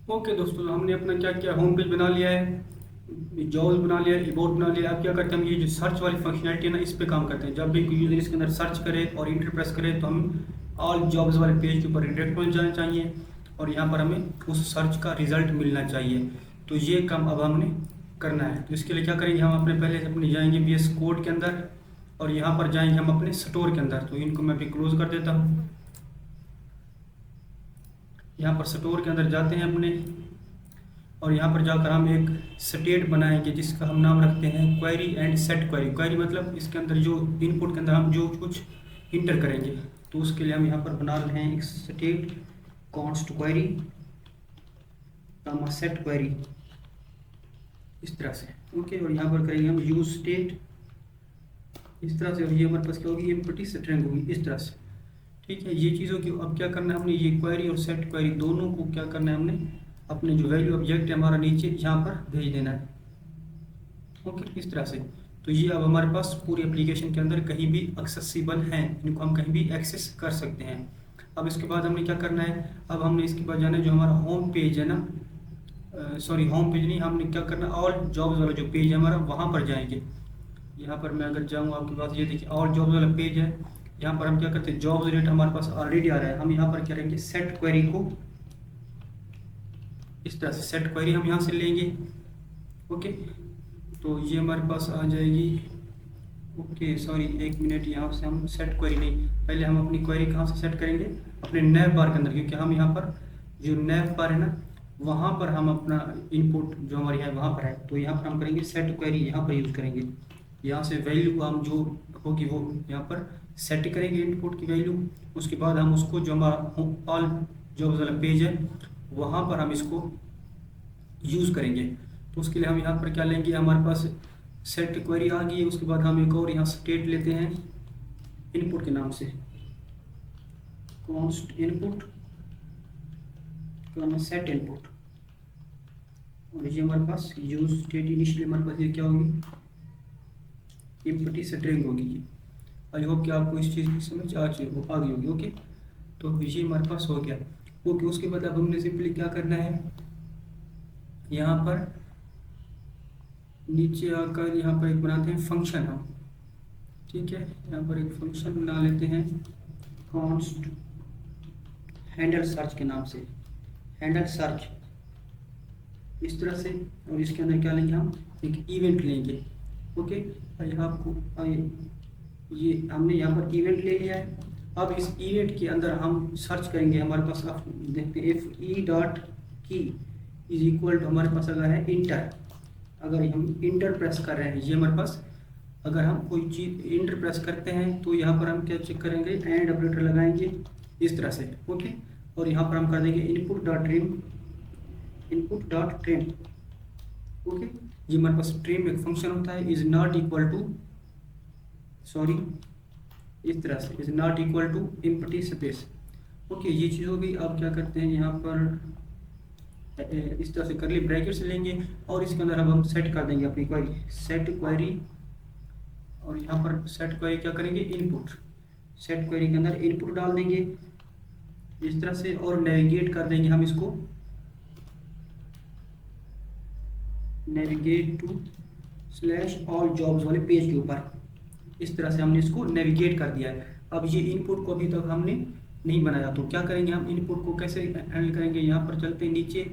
Okay दोस्तों, तो हमने अपना क्या किया, होम पेज बना लिया है, जॉब्स बना लिया है, अबाउट बना लिया है। अब क्या करते हैं हम, ये जो सर्च वाली फंक्शनैलिटी है ना, इस पे काम करते हैं। जब भी कोई यूजर इसके अंदर सर्च करे और इंटर प्रेस करे तो हम ऑल जॉब्स वाले पेज के ऊपर रिडायरेक्ट हो जाना चाहिए और यहाँ पर हमें उस सर्च का रिजल्ट मिलना चाहिए। तो ये काम अब हमने करना है। तो इसके लिए क्या करेंगे, हम अपने पहले अपने जाएंगे VS कोड के अंदर और यहाँ पर जाएंगे हम अपने स्टोर के अंदर। तो इनको मैं भी क्लोज कर देता हूँ। यहाँ पर स्टोर के अंदर जाते हैं अपने, और यहाँ पर जाकर हम एक स्टेट बनाएंगे जिसका हम नाम रखते हैं query and set query. Query मतलब इसके अंदर जो इनपुट के अंदर हम जो कुछ इंटर करेंगे, तो उसके लिए हम यहाँ पर बना रहे हैं एक state const query set query, इस तरह से। ओके, और यहाँ पर करेंगे हम यूज स्टेट इस तरह से, और ये हमारे पास क्या होगी, एम्प्टी स्ट्रिंग होगी इस तरह से। ठीक है, ये चीज़ों की अब क्या करना है हमने, ये क्वेरी और सेट क्वेरी दोनों को क्या करना है हमने, अपने जो वैल्यू ऑब्जेक्ट है हमारा नीचे यहाँ पर भेज देना है। ओके, इस तरह से। तो ये अब हमारे पास पूरी एप्लीकेशन के अंदर कहीं भी एक्सेसिबल हैं, इनको हम कहीं भी एक्सेस कर सकते हैं। अब इसके बाद हमने क्या करना है, अब हमने इसके बाद जाना है जो हमारा होम पेज है ना, सॉरी होम पेज नहीं, हमने क्या करना है, ऑल जॉब्स वाला जो पेज है हमारा वहाँ पर जाएंगे। यहाँ पर मैं अगर जाऊँ आपके पास, ये देखिए ऑल जॉब्स वाला पेज है। यहाँ पर हम क्या करते हैं, जॉब्स रेट हमारे पास ऑलरेडी आ रहा है, हम यहाँ पर क्या करेंगे, सेट क्वेरी को इस तरह से सेट क्वेरी हम यहाँ से लेंगे। ओके, तो ये हमारे पास आ जाएगी। ओके सॉरी, एक मिनट, यहाँ से हम सेट क्वेरी नहीं, पहले हम अपनी क्वेरी कहाँ से सेट करेंगे, अपने नैव बार के अंदर, क्योंकि हम यहाँ पर जो नैव बार है ना, वहाँ पर हम अपना इनपुट जो हमारी है वहाँ पर है। तो यहाँ पर हम करेंगे सेट क्वेरी, यहाँ पर यूज़ करेंगे। यहाँ से वैल्यू हम जो होगी वो यहाँ पर सेट करेंगे इनपुट की वैल्यू। उसके बाद हम उसको जो हमारा ऑल जॉब्स वाला पेज है वहाँ पर हम इसको यूज़ करेंगे। तो उसके लिए हम यहाँ पर क्या लेंगे, हमारे पास सेट क्वेरी आ गई है। उसके बाद हम एक और यहाँ स्टेट लेते हैं इनपुट के नाम से, कॉन्स्ट इनपुट सेट इनपुट, और ये हमारे पास यूज स्टेट इनिशियली हमारे पास ये क्या होगी, एम्प्टी स्ट्रिंग होगी। आई होप कि आपको इस चीज़ की समझ आ गई होगी। ओके, तो ये हमारे पास हो गया। ओके, उसके बाद अब हमने सिंपली क्या करना है, यहाँ पर नीचे आकर यहाँ पर एक बनाते हैं फंक्शन हम। ठीक है, यहाँ पर एक फंक्शन बना लेते हैं कॉन्स्ट हैंडल सर्च के नाम से, हैंडल सर्च इस तरह से। और इसके अंदर क्या लेंगे, हम एक इवेंट लेंगे। ओके, यहाँ आपको ये हमने यहाँ पर इवेंट ले लिया है। अब इस इवेंट के अंदर हम सर्च करेंगे, हमारे पास आप देखते हैं FE.key इज इक्वल टू हमारे पास अगर है इंटर, अगर हम इंटर प्रेस कर रहे हैं, ये हमारे पास अगर हम कोई चीज़ इंटर प्रेस करते हैं तो यहाँ पर हम क्या चेक करेंगे, एंड ऑपरेटर लगाएंगे इस तरह से। ओके, और यहाँ पर हम कर देंगे इनपुट.ट्रिम। ओके, ये हमारे पास ट्रिम एक फंक्शन होता है, is not equal to, sorry इस तरह से, is not equal to empty space. Okay, ये चीज़ हो गई। अब क्या करते हैं, यहाँ पर इस तरह से करली ब्रैकेट्स लेंगे और इसके अंदर अब हम सेट कर देंगे अपनी क्वेरी, सेट क्वेरी, और यहाँ पर सेट क्वेरी क्या करेंगे, इनपुट, सेट क्वेरी के अंदर इनपुट डाल देंगे इस तरह से, और नेविगेट कर देंगे हम इसको, navigate to slash all jobs वाले पेज के ऊपर, इस तरह से हमने इसको नेविगेट कर दिया है। अब ये इनपुट को अभी तक हमने नहीं बनाया, तो क्या करेंगे, हम इनपुट को कैसे हैंडल करेंगे, यहाँ पर चलते हैं नीचे।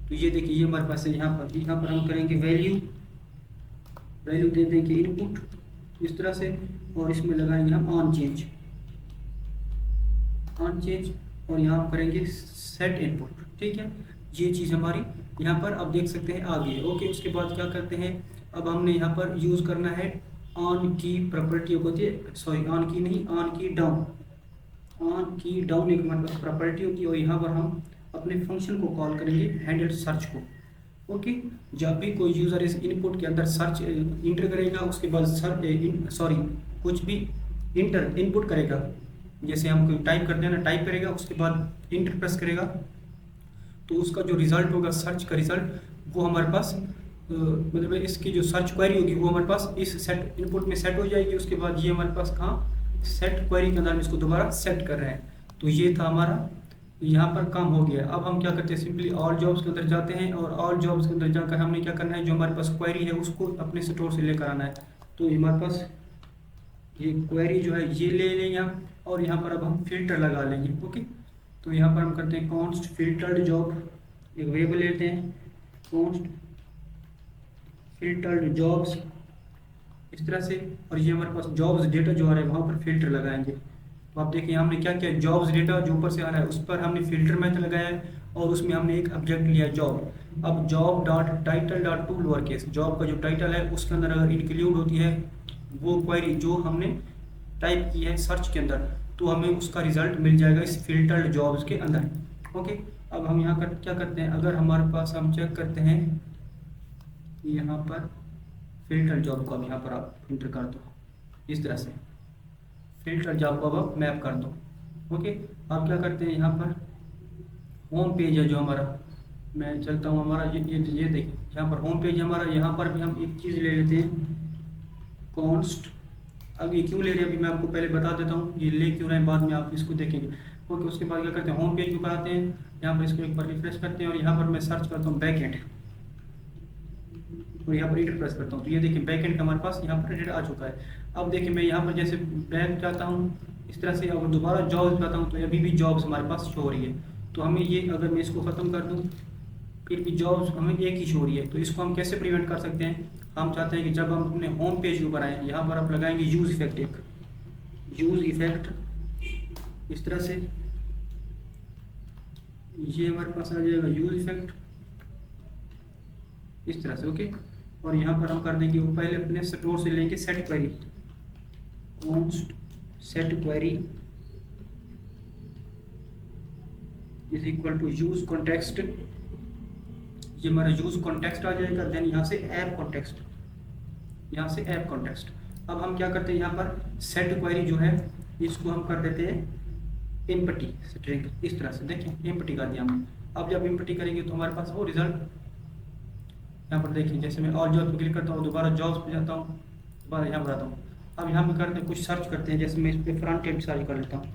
तो ये देखिए, ये हमारे पास है, यहाँ पर हम करेंगे वैल्यू दे देंगे इनपुट इस तरह से, और इसमें लगाएंगे हम ऑन चेंज, और यहाँ करेंगे सेट इनपुट। ठीक है, ये चीज़ हमारी यहाँ पर अब देख सकते हैं आ गई है। ओके, उसके बाद क्या करते हैं, अब हमने यहाँ पर यूज़ करना है ऑन की प्रॉपर्टी होती है, सॉरी ऑन की नहीं, ऑन की डाउन एक हमारे पास प्रॉपर्टी होती है, और यहाँ पर हम अपने फंक्शन को कॉल करेंगे हैंडल सर्च को। ओके, जब भी कोई यूज़र इस इनपुट के अंदर सर्च इंटर करेगा, उसके बाद कुछ भी इनपुट करेगा, जैसे हम कोई टाइप करते हैं ना, टाइप करेगा उसके बाद इंटर प्रेस करेगा, तो उसका जो रिजल्ट होगा, सर्च का रिजल्ट, वो हमारे पास मतलब इसकी जो सर्च क्वेरी होगी वो हमारे पास इस सेट इनपुट में सेट हो जाएगी। उसके बाद ये हमारे पास कहाँ सेट क्वेरी के अंदर हम इसको दोबारा सेट कर रहे हैं। तो ये था हमारा यहाँ पर काम हो गया। अब हम क्या करते हैं, सिंपली ऑल जॉब्स के अंदर जाते हैं और ऑल जॉब्स के अंदर जाकर हमने क्या करना है, जो हमारे पास क्वेरी है उसको अपने स्टोर से लेकर आना है। तो हमारे पास ये क्वेरी जो है ये ले लेंगे हम, और यहाँ पर अब हम फिल्टर लगा लेंगे। ओके, तो यहाँ पर हम करते हैं कॉन्स्ट फिल्टर्ड जॉब, एक वेरिएबल लेते हैं कॉन्स्ट फिल्टर्ड जॉब्स इस तरह से, और ये हमारे पास जॉब्स डेटा जो आ रहा है वहाँ पर फिल्टर लगाएंगे। तो आप देखिए हमने क्या किया, जॉब्स डेटा जो ऊपर से आ रहा है उस पर हमने फिल्टर मेथड लगाया है और उसमें हमने एक ऑब्जेक्ट लिया जॉब। अब job dot title dot to lower case, job का जो टाइटल है उसके अंदर अगर इंक्लूड होती है वो क्वेरी जो हमने टाइप की है सर्च के अंदर, तो हमें उसका रिजल्ट मिल जाएगा इस फिल्टर्ड जॉब्स के अंदर। ओके, अब हम यहाँ कर क्या करते हैं, अगर हमारे पास हम चेक करते हैं यहाँ पर फिल्टर जॉब को, अब यहाँ पर आप इंटर कर दो इस तरह से, फिल्टर जॉब को अब आप मैप कर दो। ओके, आप क्या करते हैं, यहाँ पर होम पेज है जो हमारा, मैं चलता हूँ हमारा ये देखिए यहाँ पर होम पेज हमारा, यहाँ पर भी हम एक चीज़ ले लेते हैं कॉन्स्ट। अब ये क्यों ले रहे हैं अभी मैं आपको पहले बता देता हूँ, ये ले क्यों रहे हैं बाद में आप इसको देखेंगे। ओके, उसके बाद क्या करते हैं, होम पेज के ऊपर आते हैं, यहाँ पर इसको एक बार रिफ्रेश करते हैं और यहाँ पर मैं सर्च करता हूँ बैकएंड और यहाँ पर एंटर प्रेस करता हूँ, तो ये देखिए बैकएंड का हमारे पास यहाँ पर एडिट आ चुका है। अब देखिए मैं यहाँ पर जैसे बैक जाता हूँ इस तरह से, अगर दोबारा जॉब्स जाता हूँ तो अभी भी जॉब्स हमारे पास शो हो रही है। तो हमें ये, अगर मैं इसको ख़त्म कर दूँ फिर भी जॉब्स हमें एक ही शो हो रही है। तो इसको हम कैसे प्रिवेंट कर सकते हैं, हम चाहते हैं कि जब हम अपने होम पेज के ऊपर आए, यहाँ पर आप लगाएंगे यूज़ इफेक्ट, एक यूज़ इफेक्ट इस तरह से, ये हमारे पास आ जाएगा यूज़ इफेक्ट इस तरह से। ओके, और यहाँ पर हम कर देंगे वो पहले अपने स्टोर से लेंगे set query, const set query is equal to use context, ये हमारा यूज कॉन्टेक्स्ट आ जाएगा। देन यहाँ से ऐप कॉन्टेक्स्ट, यहाँ से ऐप कॉन्टेक्स्ट। अब हम क्या करते हैं, यहाँ पर सेट क्वेरी जो है इसको हम कर देते हैं एम्प्टी स्ट्रिंग इस तरह से, देखिए एम्प्टी कर दिया हमने। अब जब एम्प्टी करेंगे तो हमारे पास वो रिजल्ट यहाँ पर देखिए, जैसे मैं ऑल जॉब्स पे क्लिक करता हूँ, दोबारा जॉब्स पे जाता हूँ, दोबारा यहाँ पर आता हूँ। अब यहाँ पर करते हैं कुछ सर्च करते हैं, जैसे मैं इस पर फ्रंट एंड सर्च कर लेता हूँ,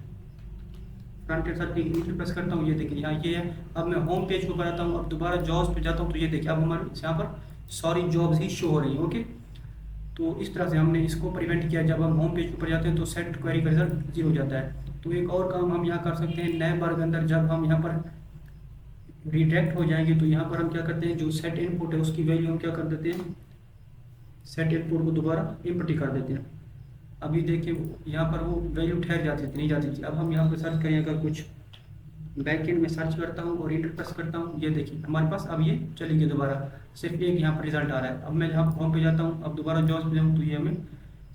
फ्रंट एंड सर्च की प्रेस करता हूँ, ये देखिए यहाँ ये है। अब मैं होम पेज को बनाता हूँ, अब दोबारा जॉब्स पे जाता हूँ, तो ये देखिए अब हमारे यहाँ पर सारी जॉब्स ही शो हो रही है। ओके, तो इस तरह से हमने इसको प्रिवेंट किया। जब हम होम पेज के ऊपर जाते हैं तो सेट क्वेरी का रिजल्ट 0 हो जाता है। तो एक और काम हम यहाँ कर सकते हैं, नए बार के अंदर जब हम यहाँ पर रिडायरेक्ट हो जाएंगे तो यहाँ पर हम क्या करते हैं, जो सेट इनपुट है उसकी वैल्यू हम क्या कर देते हैं, सेट इनपुट को दोबारा इम्प्टी कर देते हैं। अभी देखिए यहाँ पर वो वैल्यू ठहर जाती थी, नहीं जाती थी। अब हम यहाँ पर सर्च करें, अगर कुछ बैकएंड में सर्च करता हूँ और इंटर प्रेस करता हूँ, ये देखिए हमारे पास अब ये चली गई दोबारा, सिर्फ एक यहाँ पर रिजल्ट आ रहा है। अब मैं यहाँ होम पे जाता हूँ, अब दोबारा जॉब्स पे जाऊँ तो ये हमें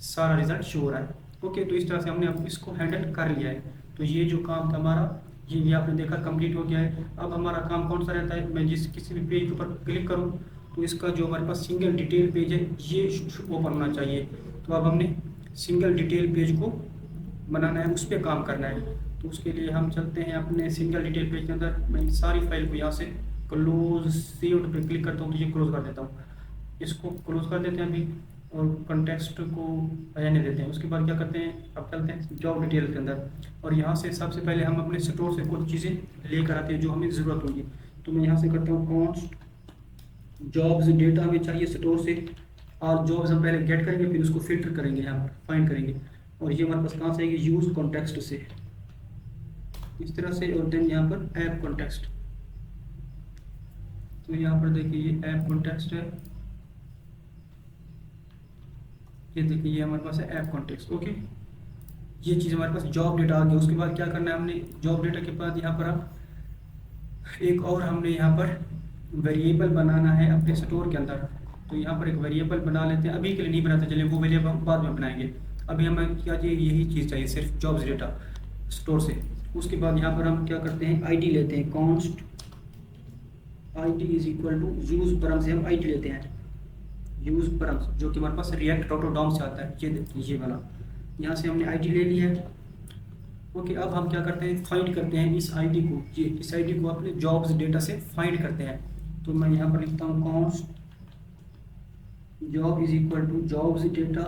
सारा रिजल्ट शो हो रहा है। ओके, तो इस तरह से हमने अब इसको हैंडल कर लिया है। तो ये जो काम था हमारा, ये भी आपने देखा कंप्लीट हो गया है। अब हमारा काम कौन सा रहता है, मैं जिस किसी भी पेज के ऊपर क्लिक करूँ तो इसका जो हमारे पास सिंगल डिटेल पेज है ये ओपन होना चाहिए। तो अब हमने सिंगल डिटेल पेज को बनाना है, उस पर काम करना है। तो उसके लिए हम चलते हैं अपने सिंगल डिटेल पेज के अंदर। मैं सारी फाइल को यहाँ से क्लोज सेव्ड पे क्लिक करता हूँ तो ये क्लोज कर देता हूँ, इसको क्लोज कर देते हैं अभी, और कंटेक्स्ट को रहने देते हैं। उसके बाद क्या करते हैं, अब चलते हैं जॉब डिटेल के अंदर, और यहाँ से सबसे पहले हम अपने स्टोर से कुछ चीज़ें लेकर आते हैं जो हमें ज़रूरत होगी। तो मैं यहाँ से करता हूँ कॉन्स्ट जॉब्स डेटा हमें चाहिए स्टोर से, और जॉब्स हम पहले गेट करेंगे फिर उसको फिल्टर करेंगे, यहाँ पर फाइंड करेंगे। और ये हमारे पास कहाँ से आएगी, यूज कॉन्टेक्स्ट से इस तरह से, और देन यहाँ पर ऐप कॉन्टेक्स्ट। तो यहाँ पर देखिए ये ऐप कॉन्टेक्स्ट है, ये देखिए ये हमारे पास है ऐप कॉन्टेक्स्ट। ओके, ये चीज़ हमारे पास जॉब डेटा आ गया। उसके बाद क्या करना है, हमने जॉब डेटा के बाद यहाँ पर अब एक और हमने यहाँ पर वेरिएबल बनाना है अपने स्टोर के अंदर। तो यहाँ पर एक वेरिएबल बना लेते हैं, अभी के लिए नहीं बनाते, चलिए वो वेरिएबल हम बाद में बनाएंगे। अभी हमें क्या चाहिए, यही चीज़ चाहिए सिर्फ जॉब्स डेटा स्टोर से। उसके बाद यहाँ पर हम क्या करते हैं, आईडी लेते हैं, const ID is equal to use param से हम आईडी लेते हैं, यूज परम जो कि हमारे पास रिएक्ट ऑटोडॉम से आता है, ये वाला। यहाँ से हमने आईडी ले लिया है। ओके, अब हम क्या करते हैं, फाइंड करते हैं इस आईडी को, ये इस आईडी को अपने जॉब्स डेटा से फाइंड करते हैं। तो मैं यहाँ पर लिखता हूँ const job is equal to jobs data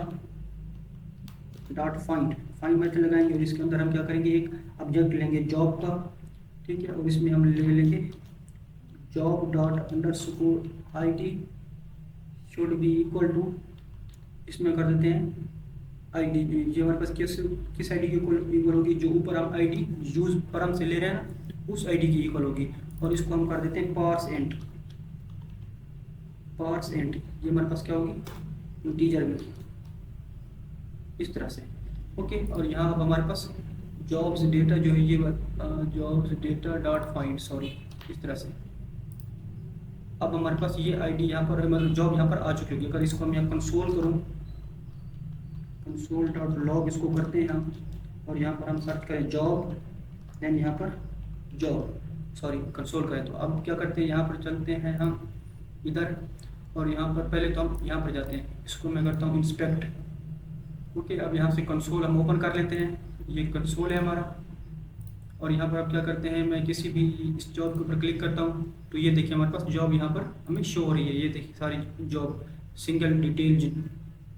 dot find, find method लगाएंगे और इसके अंदर हम क्या करेंगे, एक ऑब्जेक्ट लेंगे जॉब का, ठीक है। और इसमें हम ले लेंगे job dot underscore ID should be equal to, इसमें कर देते हैं ID, ये हमारे पास किस ID की इक्वल होगी, जो ऊपर हम ID यूज पर हम से ले रहे हैं ना उस ID की इक्वल होगी। और इसको हम कर देते हैं पार्स एंड, ये हमारे पास क्या होगी इंटीजर में, इस तरह से। ओके। और यहाँ अब हमारे पास जॉब्स डेटा जो है ये jobs data dot find, sorry, इस तरह से। अब हमारे पास ये ID यहाँ पर मतलब जॉब यहाँ पर आ चुकी होगी। अगर इसको हम यहाँ कंसोल करूँ, कंसोल डॉट लॉग इसको करते हैं हम, और यहाँ पर हम सर्च करें जॉब, देन यहाँ पर जॉब, सॉरी कंसोल करें। तो अब क्या करते हैं, यहाँ पर चलते हैं हम इधर, और यहाँ पर पहले तो हम यहाँ पर जाते हैं, इसको मैं करता हूँ इंस्पेक्ट। ओके। अब यहाँ से कंसोल हम ओपन कर लेते हैं, ये कंसोल है हमारा। और यहाँ पर आप क्या करते हैं, मैं किसी भी इस जॉब के ऊपर क्लिक करता हूँ तो ये देखिए हमारे पास जॉब यहाँ पर हमें शो हो रही है। ये देखिए सारी जॉब, सिंगल डिटेल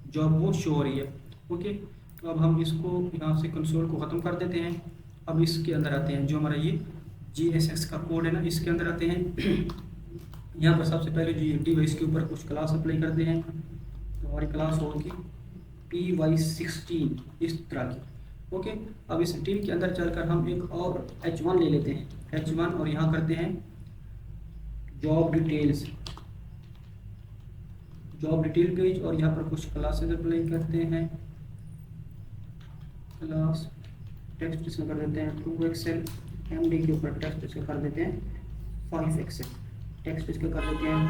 जॉब वो शो हो रही है। ओके। तो अब हम इसको यहाँ से कंसोल को ख़त्म कर देते हैं। अब इसके अंदर आते हैं, जो हमारा ये GSX का कोड है ना, इसके अंदर आते हैं। यहाँ पर सबसे पहले जो ये डिवाइस के ऊपर कुछ क्लास अप्लाई करते हैं, तो हमारी क्लास होगी PY16 इस तरह की। ओके। अब इस टीम के अंदर चलकर हम एक और H1 ले लेते हैं, H1, और यहाँ करते हैं जॉब डिटेल पेज, और यहाँ पर कुछ क्लासेस अप्लाई करते हैं। क्लास टेक्स्ट इसमें कर देते हैं 2 एक्सेल, MD के ऊपर टेक्स्ट इसका कर देते हैं 5 एक्सेल, टेक्स्ट इसका कर देते हैं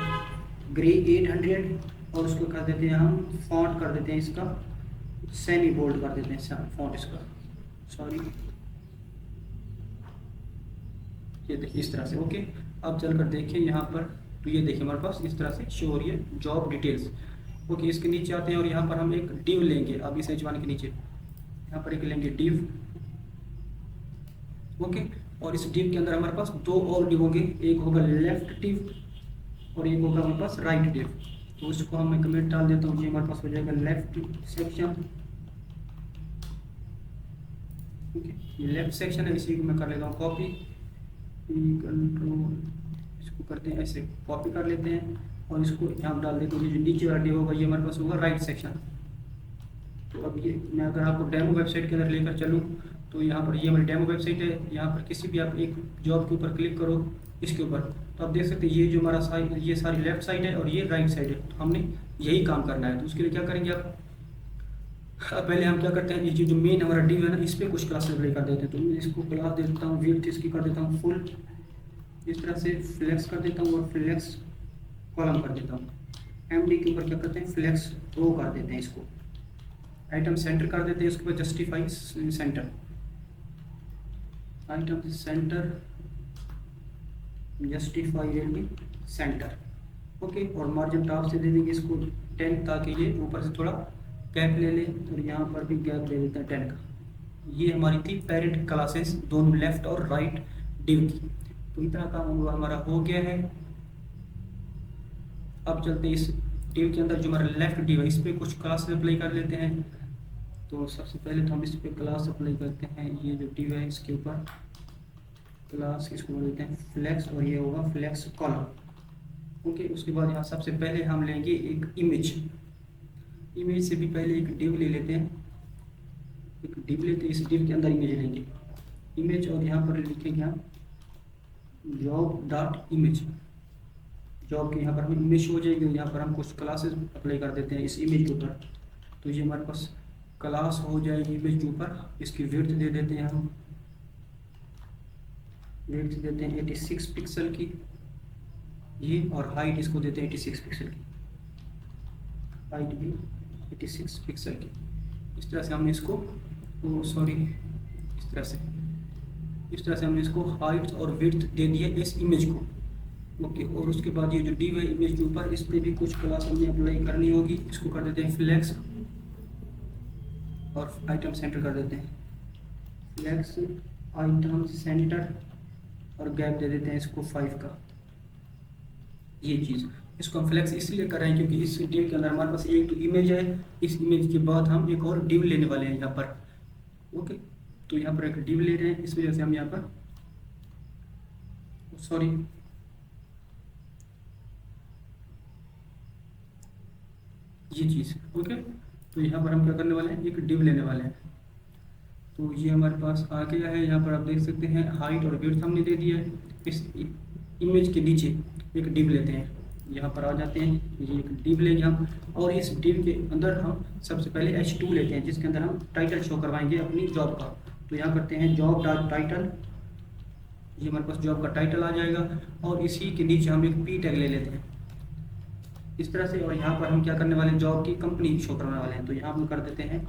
ग्रे 800, और उसको कर देते हैं हम फॉन्ट कर देते हैं इसका सेमी बोल्ड कर देते हैं फॉन्ट इसका, सॉरी, ये देखिए इस तरह से। ओके। अब चलकर देखिए यहाँ पर, तो ये देखिए हमारे पास इस तरह से शो हो रही है जॉब डिटेल्स। ओके। इसके नीचे आते हैं और यहाँ पर हम एक डिव लेंगे। अब इस H1 के नीचे यहाँ पर एक लेंगे डिव। ओके। और इस डिव के अंदर हमारे पास 2 और डिव होंगे, एक होगा लेफ्ट डिव और एक होगा हमारे पास राइट डिव। तो उसको हम कमेंट डाल देता हूँ, ये हमारे पास हो जाएगा लेफ्ट सेक्शन। ये लेफ्ट सेक्शन है, इसी को मैं कर लेता हूँ कॉपी, कंट्रोल, इसको करते हैं ऐसे कॉपी कर लेते हैं, और इसको यहाँ डाल देते हैं। जो नीचे वाला डिव होगा ये हमारे पास होगा राइट सेक्शन। तो अब ये मैं अगर आपको डेमो वेबसाइट के अंदर लेकर चलूँ, तो यहाँ पर ये हमारी डेमो वेबसाइट है। यहाँ पर किसी भी आप एक जॉब के ऊपर क्लिक करो, इसके ऊपर, तो आप देख सकते हैं ये जो हमारा साइड, ये सारी लेफ्ट साइड है और ये राइट साइड है। तो हमने यही काम करना है। तो उसके लिए क्या करेंगे आप, पहले हम क्या करते हैं, ये जो मेन हमारा डिव है ना, इस पर कुछ क्लास अप्लाई कर देते हैं। तो मैं इसको क्लास दे देता हूँ, विड्थ इसकी कर देता हूँ फुल, इस तरह से फ्लेक्स कर देता हूँ, और फ्लेक्स कॉलम कर देता हूँ। MD के ऊपर क्या करते हैं, फ्लेक्स रो कर देते हैं, इसको आइटम सेंटर कर देते हैं, उसके बाद justify center, item center justify reading center. Okay. और मार्जिन टॉप से दे देंगे इसको 10, ताकि ये ऊपर से थोड़ा गैप ले ले, और यहाँ पर भी गैप ले लेते हैं 10 का। ये हमारी थी पेरेंट क्लासेस दोनों लेफ्ट और राइट डिव की। तो इतना काम हमारा हो गया है। अब चलते हैं इस डिव के अंदर जो हमारा लेफ्ट डिव है, इस पर कुछ क्लास अप्लाई कर लेते हैं। तो सबसे पहले तो हम इस पर क्लास अप्लाई करते हैं। ये जो डिव है इसके ऊपर क्लास इसको बोल देते हैं फ्लेक्स, और ये होगा फ्लेक्स कॉलम। ओके। उसके बाद यहाँ सबसे पहले हम लेंगे एक इमेज से भी पहले एक डिव ले लेते हैं, एक डिव लेते हैं। इस डिव के अंदर इमेज लेंगे, इमेज, और यहाँ पर लिखेंगे हम जॉब डॉट इमेज। जॉब के यहाँ पर हमें इमेज हो जाएगी, यहाँ पर हम कुछ क्लासेस अप्लाई कर देते हैं इस इमेज के ऊपर। तो ये हमारे पास क्लास हो जाएगी इमेज के ऊपर। इसकी विड्थ दे देते हैं हम, विड्थ देते हैं 86 पिक्सल की ये, और हाइट इसको देते हैं 86 पिक्सल की, हाइट भी 86 पिक्सल की। इस तरह से हमने इसको, सॉरी, इस तरह से हमने इसको हाइट और विड्थ दे दिया इस इमेज को। ओके। और उसके बाद ये जो डिव है इमेज के ऊपर, इस पर भी कुछ क्लास हमने अप्लाई करनी होगी। इसको कर देते हैं फ्लेक्स, और आइटम सेंटर कर देते हैं फ्लेक्स आइटम सेंटर, और गैप दे देते हैं इसको 5 का। ये चीज़ इसको हम फ्लेक्स इसलिए कर रहे हैं क्योंकि इस डिव के अंदर हमारे पास एक इमेज है, इस इमेज के बाद हम एक और डिव लेने वाले हैं यहाँ पर। ओके। तो यहाँ पर एक डिव ले रहे हैं, इस वजह से हम यहाँ पर सॉरी, ये चीज़। ओके, तो यहाँ पर हम क्या करने वाले हैं, एक डिव लेने वाले हैं। तो ये हमारे पास आ गया है। यहाँ पर आप देख सकते हैं हाइट और विड्थ हमने दे दिया है। इस इमेज के नीचे एक डिव लेते हैं, यहाँ पर आ जाते हैं, ये एक डिव लेंगे हम, और इस डिव के अंदर हम सबसे पहले H2 लेते हैं, जिसके अंदर हम टाइटल शो करवाएंगे अपनी जॉब का। तो यहाँ करते हैं जॉब डॉट टाइटल, ये हमारे पास जॉब का टाइटल आ जाएगा, और इसी के नीचे हम एक पी टैग ले लेते हैं इस तरह से। और यहाँ पर हम क्या करने वाले हैं, जॉब की कंपनी शो करने वाले हैं। तो यहाँ हम कर देते हैं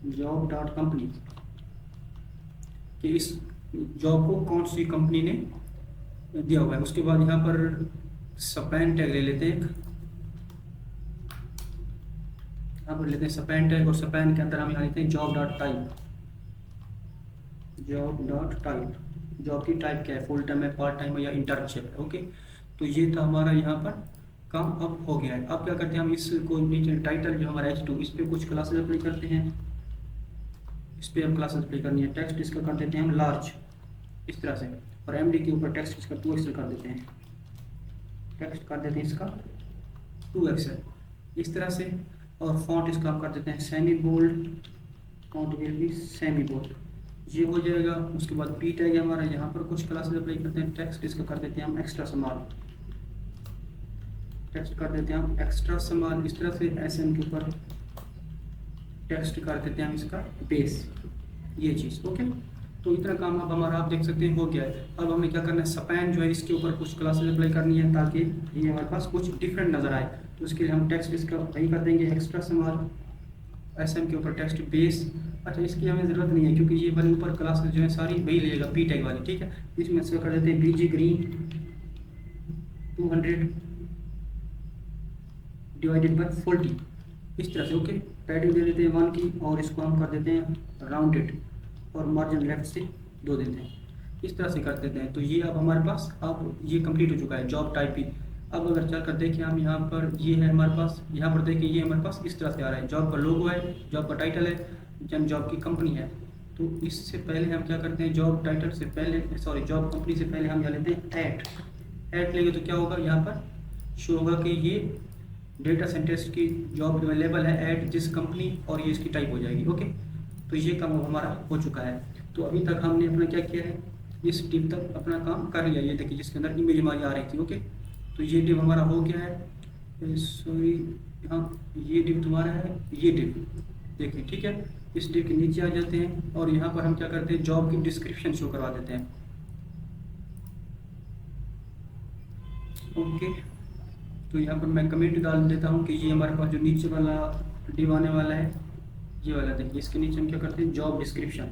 जॉब डॉट कंपनी, कि इस जॉब को कौन सी कंपनी ने दिया हुआ है। उसके बाद यहाँ पर स्पैन टैग ले लेते हैं, यहाँ पर लेते हैं स्पैन टैग, और स्पैन के अंदर हम यहाँ लेते हैं job dot type, job dot type, job की टाइप क्या है, फुल टाइम है, पार्ट टाइम है या इंटर्नशिप है। ओके, तो ये था हमारा यहाँ पर काम अब हो गया है। अब क्या करते हैं, हम इसको नीचे टाइटल जो हमारा H2, इस पर कुछ क्लासेस अप्लाई करते हैं, इस पर हम क्लासेस अप्लाई करनी है। टेक्स्ट इसका कर देते हैं हम लार्ज इस तरह से, और MD के ऊपर टेक्स्ट इसका 2 अक्षर कर देते हैं, टेक्स्ट कर देते हैं इसका 2 अक्षर इस तरह से। और फॉन्ट इसका हम कर देते हैं semi bold, font will be semi bold, ये हो जाएगा। उसके बाद पी टैग हमारा, यहाँ पर कुछ क्लासेस अप्लाई करते हैं। टेक्स्ट इसका कर देते हैं हम एक्स्ट्रा स्मॉल, टेक्स्ट कर देते हैं हम एक्स्ट्रा स्मॉल इस तरह से। SM के ऊपर टेक्स्ट कर देते हैं हम इसका बेस, ये चीज़। ओके, तो इतना काम अब हमारा आप देख सकते हैं हो गया है। अब हमें क्या करना है, स्पैन जो है इसके ऊपर कुछ क्लासेस अप्लाई करनी है, ताकि ये हमारे पास कुछ डिफरेंट नज़र आए। तो उसके लिए हम टेक्स्ट इसका वही कर देंगे एक्स्ट्रा स्मॉल, SM के ऊपर टेक्स्ट बेस। अच्छा, इसकी हमें ज़रूरत नहीं है, क्योंकि ये वाले ऊपर क्लासेस जो है सारी वही लेगा पी टैग वाली, ठीक है। इसमें से कर देते हैं BG ग्रीन 200 डिवाइडेड बाय 40 इस तरह से। ओके, पैडिंग दे देते हैं 1 की, और इसको हम कर देते हैं राउंडेड, और मार्जिन लेफ्ट से 2 देते हैं, इस तरह से कर देते हैं। तो ये अब हमारे पास अब ये कंप्लीट हो चुका है जॉब टाइप ही। अब अगर चल कर देखें हम यहाँ पर, ये है हमारे पास, यहाँ पर देखिए ये हमारे पास इस तरह से आ रहा है, जॉब का लोगो है, जॉब का टाइटल है, जन जॉब की कंपनी है। तो इससे पहले हम क्या करते हैं, जॉब टाइटल से पहले, सॉरी जॉब कंपनी से पहले हम यहाँ लेते हैं ऐड लेंगे। तो क्या होगा, यहाँ पर शो होगा कि ये डेटा साइंटिस्ट की जॉब अवेलेबल है ऐड जिस कंपनी, और ये इसकी टाइप हो जाएगी। ओके, तो ये काम हमारा हो चुका है। तो अभी तक हमने अपना क्या किया है, इस टिप तक अपना काम कर लिया। ये देखिए जिसके अंदर इमेज हमारी आ रही थी। ओके, तो ये डिव हमारा हो गया है। सॉरी, हाँ ये डिव तुम्हारा है, ये डिव देखिए, ठीक है। इस डिव के नीचे आ जाते हैं, और यहाँ पर हम क्या करते हैं, जॉब की डिस्क्रिप्शन शो करवा देते हैं। ओके, तो यहाँ पर मैं कमेंट डाल देता हूँ कि ये हमारे पास जो नीचे वाला डिव आने वाला है, ये वाला देखिए, इसके नीचे हम क्या करते हैं, जॉब डिस्क्रिप्शन।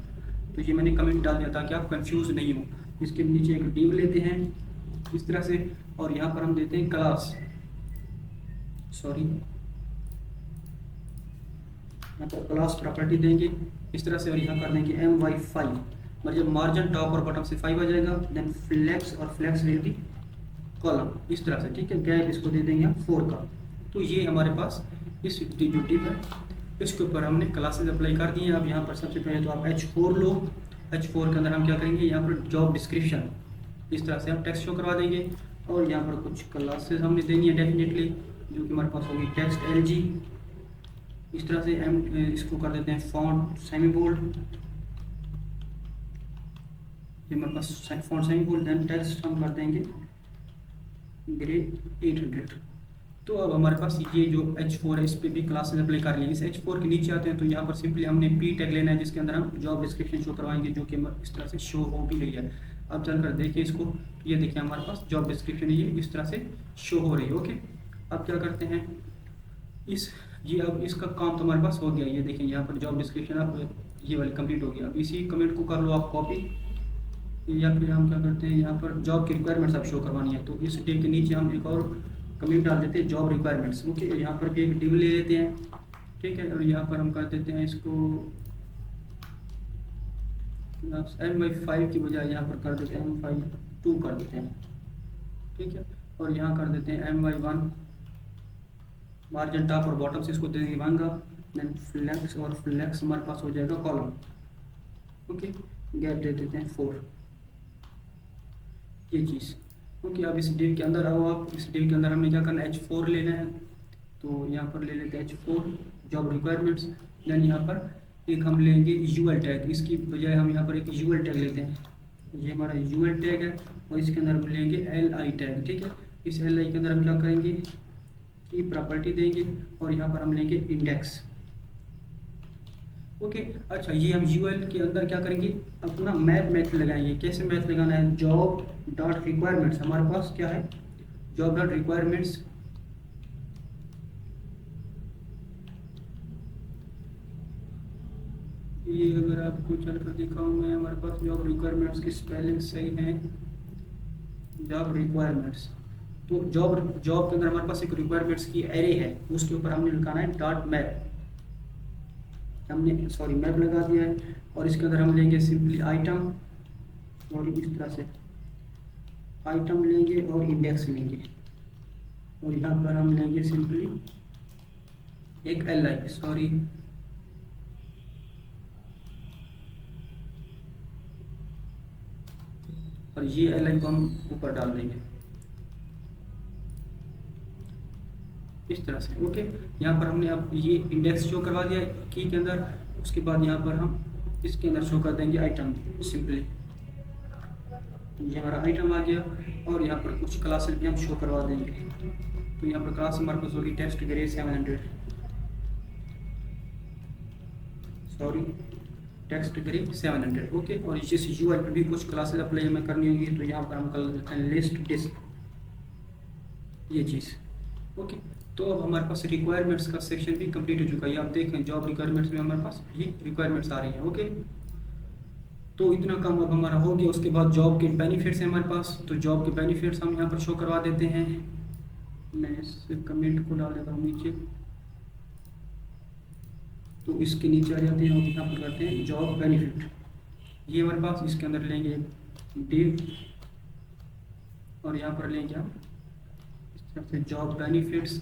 तो ये मैंने कमेंट डाल दिया ताकि आप कंफ्यूज नहीं हो। इसके नीचे एक डिव लेते हैं इस तरह से, और यहाँ पर हम देते हैं क्लास, सॉरी यहाँ पर क्लास प्रॉपर्टी देंगे इस तरह से, और यहाँ कर देंगे MY5, मतलब मार्जिन टॉप और बॉटम से 5 आ जाएगा। देन फ्लेक्स, और फ्लेक्स विल बी कॉलम इस तरह से, ठीक है। गैप इसको दे देंगे हम 4 का। तो ये हमारे पास इस जो डिव है, इसके ऊपर हमने क्लासेस अप्लाई कर दी हैं। अब यहाँ पर सबसे पहले तो आप H4 लो, H4 के अंदर हम क्या करेंगे, यहाँ पर जॉब डिस्क्रिप्शन इस तरह से हम टेक्स्ट शो करवा देंगे, और यहाँ पर कुछ क्लासेस हमने देनी है डेफिनेटली, जो कि हमारे पास होगी टेक्स्ट LG इस तरह से। इसको कर देते हैं फॉन्ट सेमी बोल्ड, ये हमारे पास font semi bold. Then text हम कर देंगे ग्रे 800। तो अब हमारे पास ये जो H4 है, इस पर भी क्लासेस अप्लाई कर ली। इस H4 के नीचे आते हैं, तो यहाँ पर सिंपली हमने पी टैग लेना है, जिसके अंदर हम जॉब डिस्क्रिप्शन शो करवाएंगे, जो कि इस तरह से शो हो भी रही है। अब चलकर देखिए इसको, ये देखिए हमारे पास जॉब डिस्क्रिप्शन ये इस तरह से शो हो रही है। ओके, अब क्या करते हैं, ये अब इसका काम तो हमारे पास हो गया। ये देखिए यहाँ पर जॉब डिस्क्रिप्शन अब ये वाली कंप्लीट हो गया। अब इसी कमेंट को कर लो आप कॉपी, या फिर हम क्या करते हैं, यहाँ पर जॉब की रिक्वायरमेंट्स अब शो करवानी है, तो इस डिव के नीचे हम एक और कमेंट डाल देते हैं जॉब रिक्वायरमेंट्स। ओके, यहाँ पर भी एक डिव ले लेते हैं, ठीक है। और यहाँ पर हम कर देते हैं इसको MY5 की बजाय यहाँ पर कर देते हैं MY2 कर देते हैं, ठीक है। और यहाँ कर देते हैं MY1, मार्जिन टॉप और बॉटम से इसको दे देंगे 1 का। देन फ्लेक्स, और फ्लेक्स हमारे पास हो जाएगा कॉलम। ओके, गैप दे देते हैं 4, ये चीज़। ओके, अब इस डिव के अंदर आओ आप। इस डिव के अंदर हमने क्या करना है, H4 लेना है। तो यहाँ पर ले लेते हैं H4 जॉब रिक्वायरमेंट्स। देन यहाँ पर एक हम लेंगे यूएल टैग, इसकी बजाय हम यहाँ पर एक यूएल टैग लेते हैं। ये हमारा यूएल टैग है और इसके अंदर हम लेंगे LI टैग। ठीक है, इस LI के अंदर हम क्या करेंगे की प्रॉपर्टी देंगे और यहाँ पर हम लेंगे इंडेक्स। ओके, अच्छा ये हम यूएल के अंदर क्या करेंगे, अपना मैप मेथड लगाएंगे। कैसे मैथ लगाना है, जॉब डॉट रिक्वायरमेंट्स, हमारे पास क्या है जॉब डॉट रिक्वायरमेंट्स। ये अगर आपको चल कर दिखाऊँ मैं, हमारे पास जॉब रिक्वायरमेंट्स की स्पेलिंग सही है, जॉब रिक्वायरमेंट्स। तो जॉब जॉब के अंदर हमारे पास एक रिक्वायरमेंट्स की एरे है, उसके ऊपर हमने लिखाना है डॉट मैप। हमने सॉरी मैप लगा दिया है और इसके अंदर हम लेंगे सिंपली आइटम और इस तरह से आइटम लेंगे और इंडेक्स लेंगे और यहाँ पर हम लेंगे सिंपली एक LI सॉरी और ये LI को हम ऊपर डाल देंगे इस तरह से। ओके, यहाँ पर हमने अब ये इंडेक्स शो करवा दिया की के अंदर। उसके बाद यहाँ पर हम इसके अंदर शो कर देंगे आइटम सिंपली। ये हमारा आइटम आ गया और यहाँ पर कुछ क्लासेस भी हम शो करवा देंगे। तो यहाँ पर क्लास हमारे पास होगी text grey 700 sorry text grey 700। Okay, और जिस यूआई पर भी कुछ क्लासेस अप्लाई हमें करनी होगी तो यहाँ पर हम कर लेते हैं लिस्ट डिस्क, ये चीज़। ओके, तो अब हमारे पास रिक्वायरमेंट्स का सेक्शन भी कंप्लीट हो चुका है। आप देखें जॉब रिक्वायरमेंट्स में हमारे पास ये रिक्वायरमेंट्स आ रही हैं। ओके, तो इतना काम अब हमारा हो गया। उसके बाद जॉब के बेनिफिट्स हैं हमारे पास, तो जॉब के बेनिफिट्स हम यहाँ पर शो करवा देते हैं। मैं इस कमेंट को डाल देता हूँ नीचे, तो इसके नीचे आ जाते हैं और यहाँ पर करते हैं जॉब बेनिफिट। ये हमारे पास इसके अंदर लेंगे डिव और यहाँ पर लेंगे हम इस तरह से जॉब बेनिफिट्स।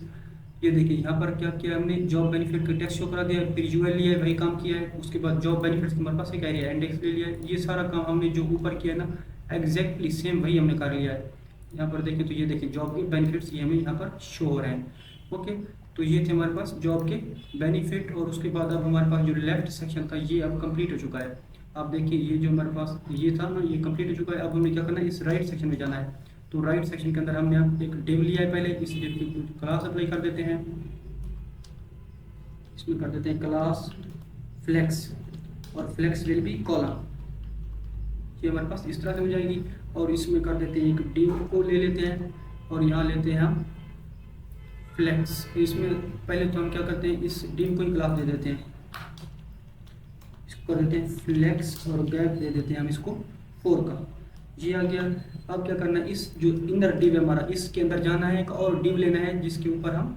ये देखिए यहाँ पर क्या किया हमने, जॉब बेनिफिट का टेक्स्ट शो करा दिया, फिर यूएल लिया है, वही काम किया है। उसके बाद जॉब बेनिफिट्स हमारे पास एक एरिया इंडेक्स ले लिया है। ये सारा काम हमने जो ऊपर किया ना एग्जैक्टली सेम वही हमने कर लिया है। यहाँ पर देखें तो ये देखिए जॉब के बेनिफिट्स ये हमें यहाँ पर शो हो रहे हैं। ओके, तो ये थे हमारे पास जॉब के बेनिफिट। और उसके बाद अब हमारे पास जो लेफ्ट सेक्शन था ये अब कंप्लीट हो चुका है। आप देखिए ये जो हमारे पास ये था ना, ये कंप्लीट हो चुका है। अब हमें क्या करना है, इस राइट सेक्शन में जाना है। तो राइट सेक्शन के अंदर हमने अब एक डिव लिया है, पहले इस डिव की क्लास अप्लाई कर देते हैं। इसमें कर देते हैं क्लास फ्लेक्स और फ्लेक्स विल बी कॉलम। ये हमारे पास इस तरह से हो जाएगी। और इसमें कर देते हैं एक डिव को ले लेते हैं और यहाँ लेते हैं हम फ्लेक्स। इसमें पहले तो हम क्या करते हैं, इस डिव को ही क्लास दे देते हैं, इसको कर देते हैं फ्लेक्स और गैप दे देते हैं हम इसको 4 का। ये आ गया। अब क्या करना है, इस जो इनर डिव है हमारा, इसके अंदर जाना है, एक और डिव लेना है जिसके ऊपर हम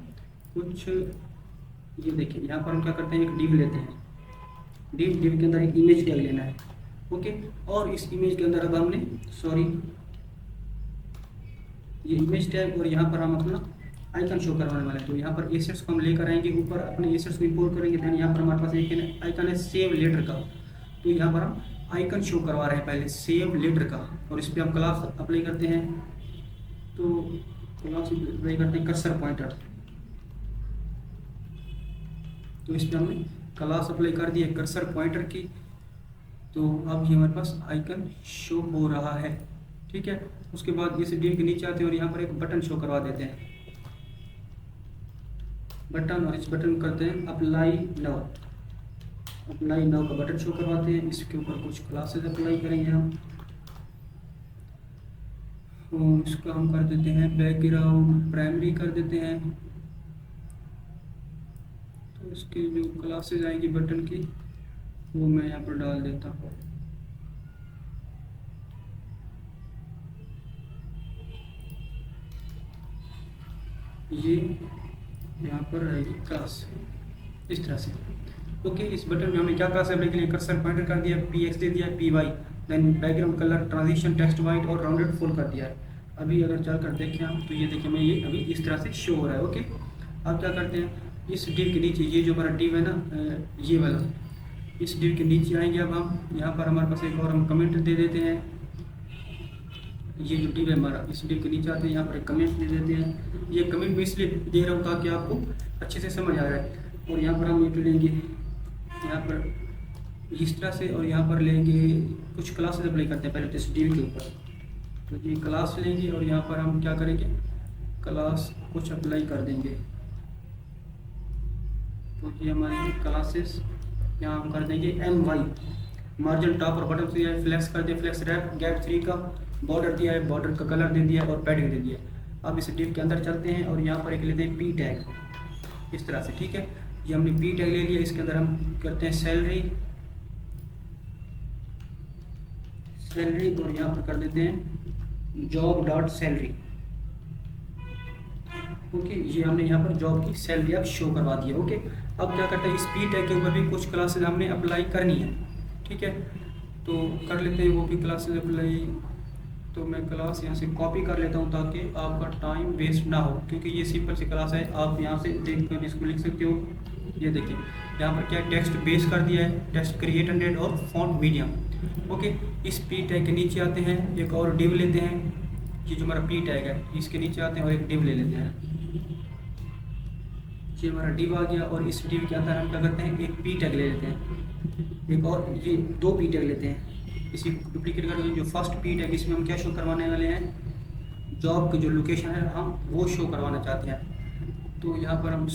कुछ ये देखिए यहाँ पर हम क्या करते हैं, एक डिव लेते हैं। डिव के अंदर एक इमेज टैग लेना है। ओके, और इस इमेज के अंदर अब हमने ये इमेज टैग और यहाँ पर हम अपना आइकन शो करवाने वाले हैं। तो यहाँ पर एसेट्स को हम लेकर आएंगे ऊपर, अपने एसेट्स को इंपोर्ट करेंगे। देन यहाँ पर हमारे पास एक आइकन है सेव लेटर का। तो यहाँ पर हम आइकन शो करवा रहे हैं पहले सेव लेटर का, और इस पर हम क्लास अप्लाई करते हैं। तो क्लास अप्लाई करते हैं कर्सर पॉइंटर। तो इस पर हमने क्लास अप्लाई कर दी है कर्सर पॉइंटर की। तो अब ये हमारे पास आइकन शो हो रहा है। ठीक है, उसके बाद इस डिव के नीचे आते हैं और यहाँ पर एक बटन शो करवा देते हैं, बटन। और इस बटन करते हैं अप्लाई नाउ। अप्लाई नाउ का बटन शो करवाते हैं। इसके ऊपर कुछ क्लासेस अप्लाई करेंगे हम। इसका हम कर देते हैं बैकग्राउंड प्राइमरी कर देते हैं। तो इसकी जो क्लासेस आएंगी बटन की वो मैं यहाँ पर डाल देता हूँ। ये यहाँ पर रहेगी क्लास इस तरह से। ओके, इस बटन में हमने क्या क्लास अप्लाई के लिए कर्सर पॉइंटर कर दिया, px दे दिया, py, then background colour transition text white और राउंडेड फुल कर दिया है। अभी अगर चलकर देखें हम तो ये देखिए मैं ये अभी इस तरह से शो हो रहा है। ओके, अब क्या करते हैं, इस डिव के नीचे ये जो हमारा डिव है ना ये वाला, इस डिव के नीचे आएंगे। अब हम यहाँ पर हमारे पास एक और हम कमेंट दे देते हैं। ये जो डिव है हमारा, इस डिव के नीचे आते हैं, यहाँ पर एक कमेंट दे देते हैं। ये कमेंट मैं इसलिए दे रहा हूँ ताकि आपको अच्छे से समझ आ रहा है। और यहाँ पर हम ये लेंगे यहाँ पर इस तरह से, और यहाँ पर लेंगे कुछ क्लासेस अप्लाई करते हैं पहले तो इस डिव के ऊपर। तो ये क्लास लेंगे और यहाँ पर हम क्या करेंगे, क्लास कुछ अप्लाई कर देंगे। तो ये हमारी क्लासेस यहाँ हम कर देंगे MY, मार्जिन टॉप और बटन दिया है, फ्लेक्स कर दिया, फ्लेक्स रैप गैप 3 का, बॉर्डर दिया है, बॉर्डर का कलर दे दिया और पैडिंग दे दिया। अब इस डिव के अंदर चलते हैं और यहाँ पर एक लेते हैं P टैग इस तरह से, ठीक है। ये हमने P टैग ले लिया, इसके अंदर हम करते हैं सैलरी और यहाँ पर कर देते हैं जॉब डॉट सैलरी। ओके, ये हमने यहाँ पर जॉब की सैलरी अब शो करवा दी है। ओके, अब क्या करते हैं, इस P टैग के ऊपर भी कुछ क्लासेस हमने अप्लाई करनी है, ठीक है। तो कर लेते हैं वो भी क्लासेस अप्लाई। तो मैं क्लास यहाँ से कॉपी कर लेता हूँ ताकि आपका टाइम वेस्ट ना हो, क्योंकि ये सिंपल सी क्लास है, आप यहाँ से देख कर इसको लिख सकते हो। ये देखिए यहाँ पर क्या टेक्स्ट बेस कर दिया है, टेक्स्ट क्रिएट 100 और फॉन्ट मीडियम। ओके, इस P टैग के नीचे आते हैं, एक और डिव लेते हैं, ये जो हमारा P टैग है इसके नीचे आते हैं और एक डिव ले लेते हैं। ये हमारा डिव आ गया और इस डिव के अंदर हम क्या करते हैं, एक P टैग ले लेते हैं, एक और ये 2 P टैग लेते हैं, इसी डुप्लीकेट करके जो फर्स्ट P टैग इसमें हम क्या शो करवाने वाले हैं, जॉब की जो लोकेशन है हम वो शो करवाना चाहते हैं। तो यहाँ पर हम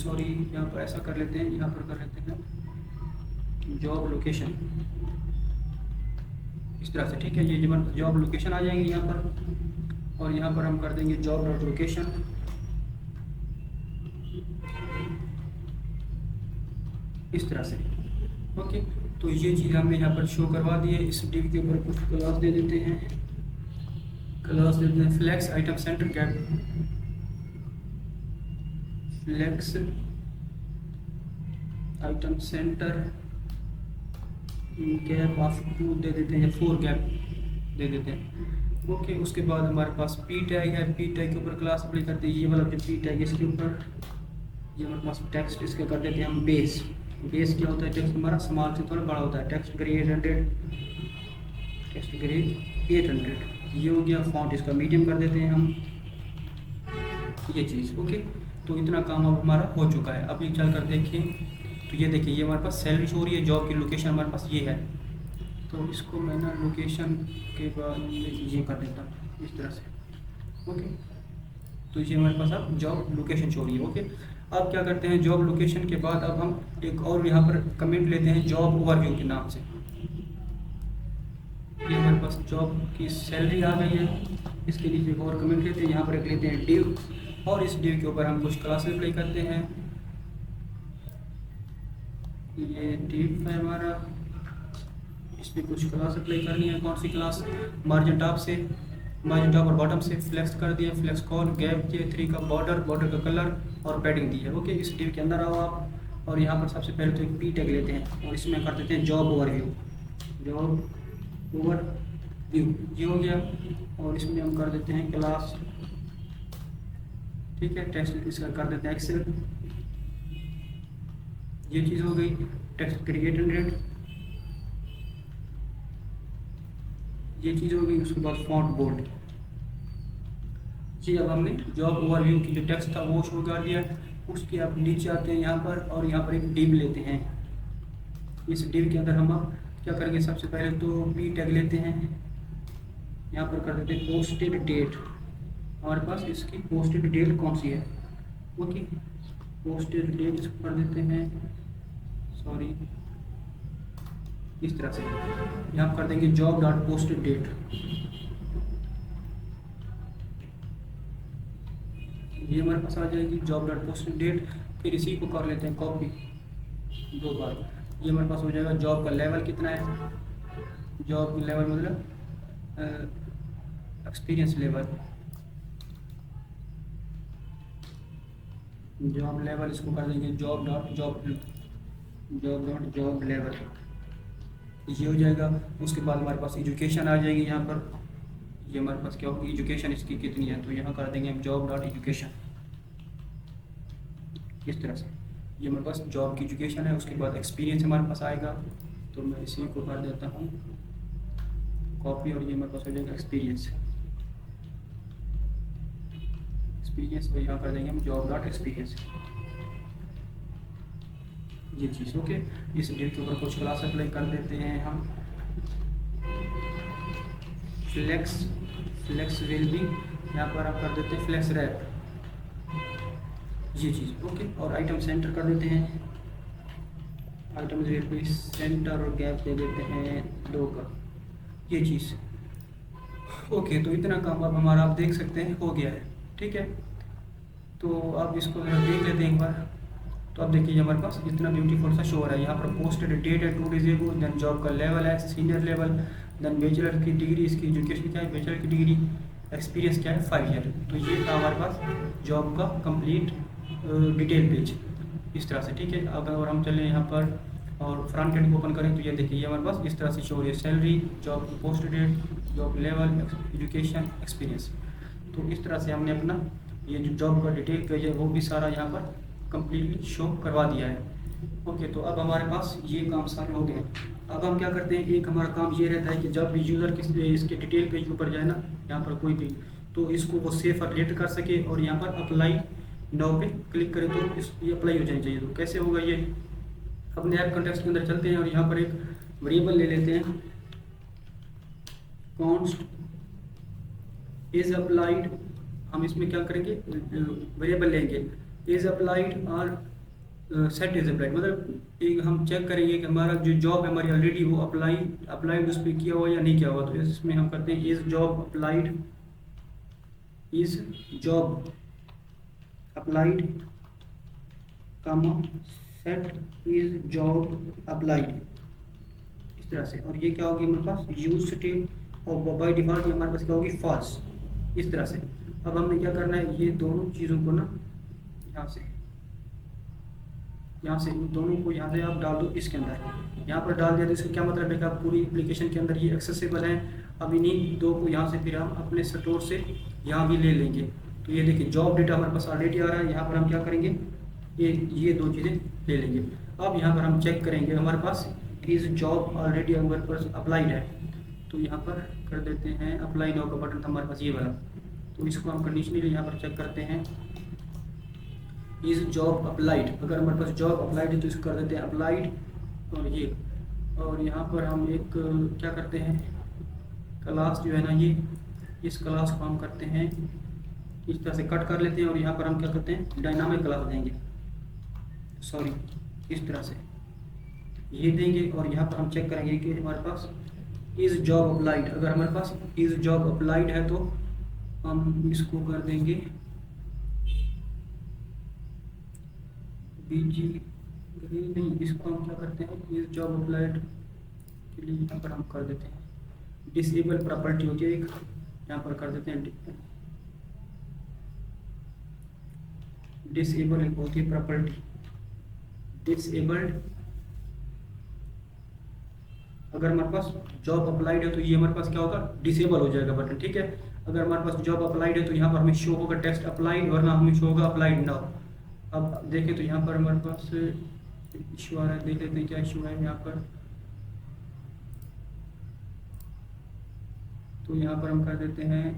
यहाँ पर ऐसा कर लेते हैं, यहाँ पर कर लेते हैं जॉब लोकेशन इस तरह से, ठीक है। ये जॉब लोकेशन आ जाएंगे यहाँ पर, और यहाँ पर हम कर देंगे जॉब डॉट लोकेशन इस तरह से। ओके, तो ये चीज़ हमने यहाँ पर शो करवा दी है। इस डिव के ऊपर कुछ क्लास दे देते हैं, flex item center gap, flex item center gap of 2 दे देते हैं, या 4 गैप दे देते हैं। ओके, उसके बाद हमारे पास P टैग है, P टैग के ऊपर क्लास अप्लाई करते हैं। ये वाला जो P टैग इसके ऊपर ये हमारे पास टेक्स्ट इसके कर देते हैं हम बेस क्या होता है, टेक्स्ट हमारा स्मॉल से थोड़ा बड़ा होता है, टेक्स्ट ग्रेड 800, टेक्स्ट ग्रेड 800 ये हो गया। फॉन्ट इसका मीडियम कर देते हैं हम, ये चीज़। ओके, तो इतना काम अब हमारा हो चुका है। अभी चल कर देखें तो ये देखिए ये हमारे पास सैलरी हो रही है, जॉब की लोकेशन हमारे पास ये है। तो इसको मैं ना लोकेशन के बाद ये कर देता हूँ इस तरह से। ओके, तो ये हमारे पास अब जॉब लोकेशन शो रही है। ओके, अब क्या करते हैं, जॉब लोकेशन के बाद अब हम एक और यहाँ पर कमेंट लेते हैं जॉब ओवरव्यू के नाम से। ये हमारे पास जॉब की सैलरी आ गई है, इसके नीचे एक और कमेंट लेते हैं, यहाँ पर एक लेते हैं डिव, और इस डिव के ऊपर हम कुछ क्लासेस अप्लाई करते हैं। ये डिव है हमारा, इस पर कुछ क्लास अप्लाई करनी है। कौन सी क्लास, मार्जिन टॉप और बॉटम से फ्लेक्स कर दिया, फ्लेक्स कॉल गैप के 3 का, बॉर्डर का कलर और पैडिंग दी है। ओके, इस डिव के अंदर आओ आप, और यहाँ पर सबसे पहले तो एक P टैग लेते हैं और इसमें कर देते हैं जॉब ओवरव्यू ये हो गया। और इसमें हम कर देते हैं क्लास, ठीक है, टेक्स्ट इसका कर देते हैं एक्सेल, ये चीज़ हो गई। टेक्स्ट क्रिएट 100 ये चीज़ हो गई। उसके बाद फॉन्ट बोल्ड जी, अब हमने जॉब ओवरव्यू की जो टेक्स्ट था वो शो कर दिया। उसके आप नीचे आते हैं यहाँ पर, और यहाँ पर एक डिव लेते हैं। इस डिव के अंदर हम क्या करेंगे, सबसे पहले तो P टैग लेते हैं, यहाँ पर कर देते हैं पोस्टेड डेट। हमारे पास इसकी पोस्टेड डेट कौन सी है, ओके, पोस्टेड डेट इसको कर देते हैं, इस तरह से यहाँ कर देंगे जॉब डॉट पोस्टेड डेट। ये हमारे पास आ जाएगी जॉब डॉट पोस्टेड डेट। फिर इसी को कर लेते हैं कॉपी 2 बार। ये हमारे पास हो जाएगा जॉब का लेवल कितना है, जॉब का लेवल मतलब एक्सपीरियंस लेवल, जॉब लेवल इसको कर देंगे जॉब डॉट जॉब लेवल, ये हो जाएगा। उसके बाद हमारे पास एजुकेशन आ जाएगी यहाँ पर, ये हमारे पास क्या होगी, एजुकेशन इसकी कितनी है, तो यहाँ कर देंगे हम जॉब डॉट एजुकेशन इस तरह से। ये हमारे पास जॉब की एजुकेशन है। उसके बाद एक्सपीरियंस हमारे पास आएगा, तो मैं इसी को कर देता हूँ कॉपी, और ये हमारे पास हो जाएगा एक्सपीरियंस एक्सपीरियंस, और यहाँ कर देंगे हम जॉब डॉट एक्सपीरियंस, ये चीज़। ओके, इस डेट के ऊपर कुछ क्लास अप्लाई कर देते हैं हम। फ्लेक्स विल भी यहाँ पर हम कर देते हैं फ्लेक्स रैप, ये चीज़। ओके, और आइटम सेंटर कर देते हैं, आइटम रेट पे सेंटर और गैप दे देते हैं 2 का, ये चीज़। ओके, तो इतना काम अब हमारा आप देख सकते हैं हो गया है, ठीक है। तो आप इसको देख लेते हैं एक बार। तो अब देखिए हमारे पास इतना ब्यूटीफुल सा शो हो रहा है। यहाँ पर पोस्टेड डेट है 2 days ago, देन जॉब का लेवल है सीनियर लेवल, देन बैचलर की डिग्री, इसकी एजुकेशन क्या है, बैचलर की डिग्री, एक्सपीरियंस क्या है 5 ईयर। तो ये था हमारे पास जॉब का कंप्लीट डिटेल पेज इस तरह से, ठीक है। अगर हम चलें यहाँ पर और फ्रंट एंड को ओपन करें तो ये देखिए ये हमारे पास इस तरह से शो हो रही है, salary, job post date, job level, education, experience. तो इस तरह से हमने अपना ये जो जॉब का डिटेल पेज है वो भी सारा यहाँ पर कंप्लीटली शो करवा दिया है। ओके, तो अब हमारे पास ये काम सारे हो गए। अब हम क्या करते हैं, एक हमारा काम ये रहता है कि जब भी यूज़र इसके डिटेल पेज के ऊपर जाए ना, यहाँ पर कोई भी, तो इसको वो सेव अपडेट कर सके और यहाँ पर अप्लाई नाउ पे क्लिक करें तो ये अप्लाई हो जानी चाहिए। तो कैसे होगा ये, अपने ऐप कॉन्टेक्स्ट के अंदर चलते हैं और यहाँ पर एक वेरिएबल ले लेते हैं, कॉन्स्ट इज अप्लाइड। हम इसमें क्या करेंगे, वेरिएबल लेंगे इज अप्लाइड और सेट इज अप्लाइड, मतलब एक हम चेक करेंगे कि हमारा जो जॉब है हमारी ऑलरेडी वो अप्लाइड उस पर किया हुआ या नहीं किया हुआ। तो इसमें हम करते हैं is job applied, is job applied comma set is job applied, इस तरह से। और ये क्या होगी हमारे पास यूज स्टेट, और बाय डिफॉल्ट हमारे पास क्या होगी फॉल्स, इस तरह से। अब हमने क्या करना है, ये दोनों चीज़ों को ना यहाँ से इन दोनों को यहाँ से आप डाल दो इसके अंदर। यहाँ पर डाल दिया तो इसका क्या मतलब है कि आप पूरी एप्लीकेशन के अंदर ये एक्सेसिबल है। अब इन्हीं 2 को यहाँ से फिर हम अपने स्टोर से यहाँ भी ले लेंगे। तो ये देखिए जॉब डेटा हमारे पास ऑलरेडी आ रहा है, यहाँ पर हम क्या करेंगे, ये 2 चीज़ें ले लेंगे। अब यहाँ पर हम चेक करेंगे हमारे पास इस जॉब ऑलरेडी हमारे पास अप्लाइड है, तो यहाँ पर कर देते हैं अप्लाई नाउ का बटन था हमारे पास ये वाला। तो इसको हम कंडीशनली यहाँ पर चेक करते हैं इज जॉब अप्लाइड। अगर हमारे पास जॉब अप्लाइड है तो इसको कर देते हैं अप्लाइड, और ये, और यहाँ पर हम एक क्या करते हैं, क्लास जो है ना ये, इस क्लास को हम करते हैं इस तरह से कट कर लेते हैं और यहाँ पर हम क्या करते हैं डायनामिक क्लास देंगे, सॉरी इस तरह से ये देंगे। और यहाँ पर हम चेक करेंगे कि हमारे पास इज जॉब अप्लाइड, अगर हमारे पास इज जॉब अप्लाइड है तो हम इसको कर देंगे बीजी, नहीं इसको हम क्या करते हैं इस जॉब अप्लाइड के लिए यहाँ पर हम कर देते हैं डिसेबल प्रॉपर्टी होती है एक, यहाँ पर कर देते हैं डिसेबल एक होती है प्रॉपर्टी डिसेबल्ड। अगर हमारे पास जॉब अप्लाइड है तो ये हमारे पास क्या होगा डिसेबल हो जाएगा बटन, ठीक है। अगर हमारे पास जॉब अप्लाइड है तो यहाँ पर हमें शो होगा टेक्स्ट अप्लाइड, वरना हमें शो होगा अप्लाइड नाउ। अब देखें तो यहाँ पर हमारे पास इशू आ रहा है, देख लेते हैं क्या इशू है यहाँ पर। तो यहाँ पर हम कर देते हैं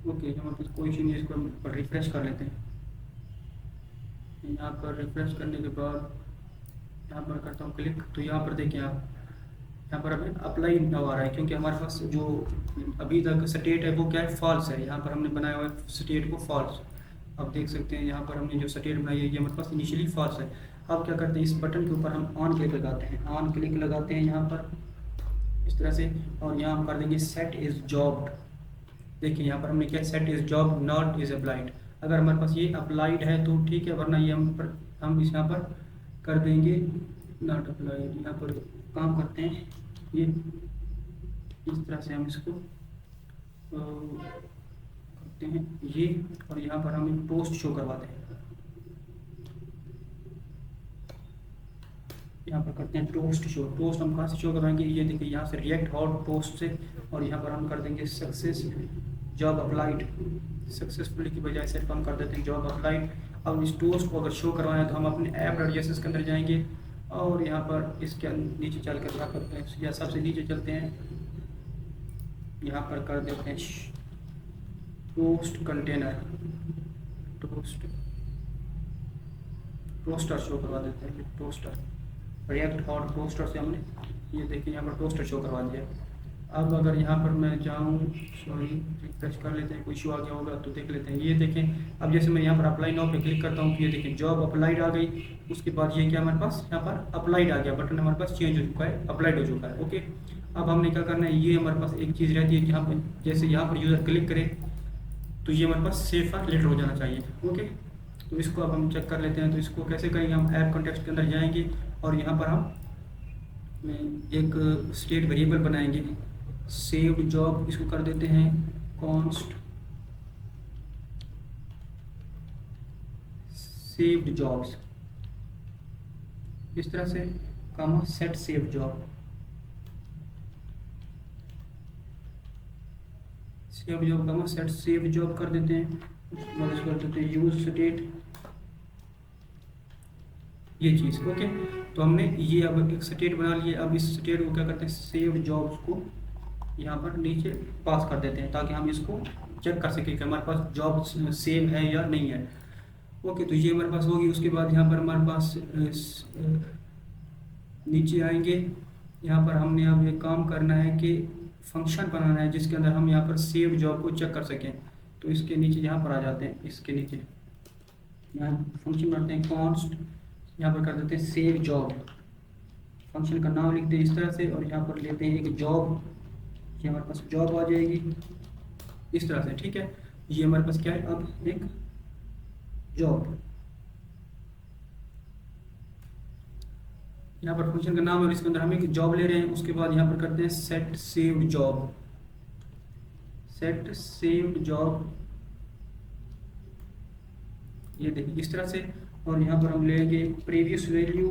ओके, हमारे पास कोई इशू नहीं है, इसको हम रिफ्रेश कर लेते हैं। यहाँ पर रिफ्रेश करने के बाद यहाँ पर करता हूँ क्लिक, तो यहाँ पर देखिए आप यहाँ पर हमें अप्लाई नाउ आ रहा है, क्योंकि हमारे पास जो अभी तक स्टेट है वो क्या है फॉल्स है। यहाँ पर हमने बनाया हुआ है स्टेट को फॉल्स। अब देख सकते हैं यहाँ पर हमने जो स्टेट बनाई है ये हमारे पास इनिशियली फॉल्स है। अब क्या करते हैं इस बटन के ऊपर हम ऑन क्लिक लगाते हैं, ऑन क्लिक लगाते हैं यहाँ पर इस तरह से, और यहाँ हम कर देंगे सेट इज जॉब। देखिए यहाँ पर हमने क्या set is job not is applied. अगर हमारे पास ये अप्लाइड है तो ठीक है, वरना ये हम इस यहाँ पर कर देंगे नॉट अप्लाइड। यहाँ पर काम करते हैं ये इस तरह से हम इसको करते हैं ये, और यहाँ पर हम एक पोस्ट शो करवाते हैं। यहाँ पर करते हैं टोस्ट शो। टोस्ट हम कहाँ से शो करवाएंगे, ये देखिए यहाँ से रिएक्ट हॉट पोस्ट से, और यहाँ पर हम कर देंगे सक्सेस जॉब अप्लाइड। सक्सेसफुली की बजाय सिर्फ हम कर देते हैं जॉब अप्लाइड। अब इस टोस्ट को अगर शो करवाना है तो हम अपने ऐप .js के अंदर जाएंगे और यहाँ पर इसके नीचे चल कर क्या करते हैं, या सबसे नीचे चलते हैं, यहाँ पर कर देते हैं टोस्ट कंटेनर, टोस्टर शो करवा देते हैं, टोस्टर रिएक्ट हॉट टोस्टर से हमने ये देखिए यहाँ पर टोस्टर शो करवा दिया। अब अगर यहाँ पर मैं जाऊँ, सॉरी रिफ्रेश कर लेते हैं, कोई इशू आ गया होगा तो देख लेते हैं। ये देखें, अब जैसे मैं यहाँ पर अप्लाई नाउ पे क्लिक करता हूँ तो ये देखें जॉब अप्लाइड आ गई। उसके बाद ये क्या हमारे पास यहाँ पर अप्लाइड आ गया, बटन हमारे पास चेंज हो चुका है, अप्लाइड हो चुका है। ओके, अब हमने क्या करना है, ये हमारे पास एक चीज़ रहती है कि यहाँ पर जैसे यहाँ पर यूज़र क्लिक करे तो ये हमारे पास सेव फॉर लेटर हो जाना चाहिए। ओके, तो इसको अब हम चेक कर लेते हैं। तो इसको कैसे करेंगे, हम ऐप कॉन्टेक्स्ट के अंदर जाएंगे और यहाँ पर हम एक स्टेट वेरिएबल बनाएंगे, सेव्ड जॉब, इसको कर देते हैं कॉन्स्ट सेव्ड जॉब्स, इस तरह से comma set save job, save job comma set save job कर देते हैं। उसके बाद इसको कर देते हैं यूज स्टेट, ये चीज़। ओके, तो हमने ये अब एक स्टेट बना लिए। अब इस स्टेट को क्या करते हैं, सेव जॉब्स को यहाँ पर नीचे पास कर देते हैं ताकि हम इसको चेक कर सकें कि हमारे पास जॉब सेव है या नहीं है। ओके, तो ये हमारे पास होगी। उसके बाद यहाँ पर हमारे पास नीचे आएंगे, यहाँ पर हमने अब एक काम करना है कि फंक्शन बनाना है जिसके अंदर हम यहाँ पर सेव जॉब को चेक कर सकें। तो इसके नीचे यहाँ पर आ जाते हैं, इसके नीचे यहाँ फंक्शन बनाते हैं कॉन्स्ट, यहाँ पर कर देते हैं सेव जॉब, फंक्शन का नाम लिखते हैं इस तरह से और यहाँ पर लेते हैं एक जॉब, ये हमारे पास जॉब आ जाएगी इस तरह से। ठीक है, ये हमारे पास क्या है, अब एक जॉब, यहाँ पर फंक्शन का नाम है और इसके अंदर हम एक जॉब ले रहे हैं। उसके बाद यहाँ पर करते हैं set saved job, set saved job, ये देखिए इस तरह से। और यहाँ पर हम लेंगे previous value,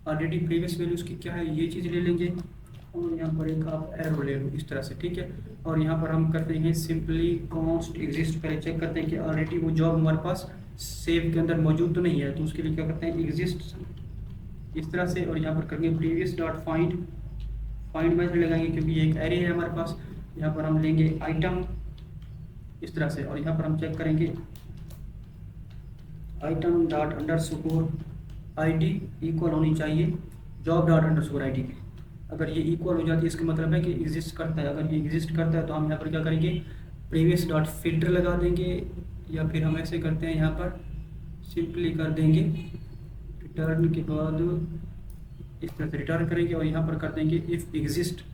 already previous value उसकी क्या है ये चीज़ ले लेंगे और यहाँ पर एक आप एरो ले लो इस तरह से। ठीक है, और यहाँ पर हम करते हैं सिंपली कॉन्स्ट एग्जिस्ट, पहले चेक करते हैं कि ऑलरेडी वो जॉब हमारे पास सेव के अंदर मौजूद तो नहीं है, तो उसके लिए क्या करते हैं एग्जिस्ट इस तरह से। और यहाँ पर करेंगे previous dot find, find method लगाएंगे क्योंकि ये एक एरे है हमारे पास। यहाँ पर हम लेंगे आइटम इस तरह से और यहाँ पर हम चेक करेंगे item dot underscore ID equal होनी चाहिए जॉब डॉट अंडरस्कोर ID के। अगर ये इक्वल हो जाती है इसका मतलब है कि एग्जिस्ट करता है। अगर ये एग्जिस्ट करता है तो हम यहाँ पर क्या करेंगे प्रीवियस डॉट फिल्टर लगा देंगे, या फिर हम ऐसे करते हैं यहाँ पर सिंपली कर देंगे रिटर्न के बाद इस तरह से रिटर्न करेंगे और यहाँ पर कर देंगे इफ़ एग्जिस्ट,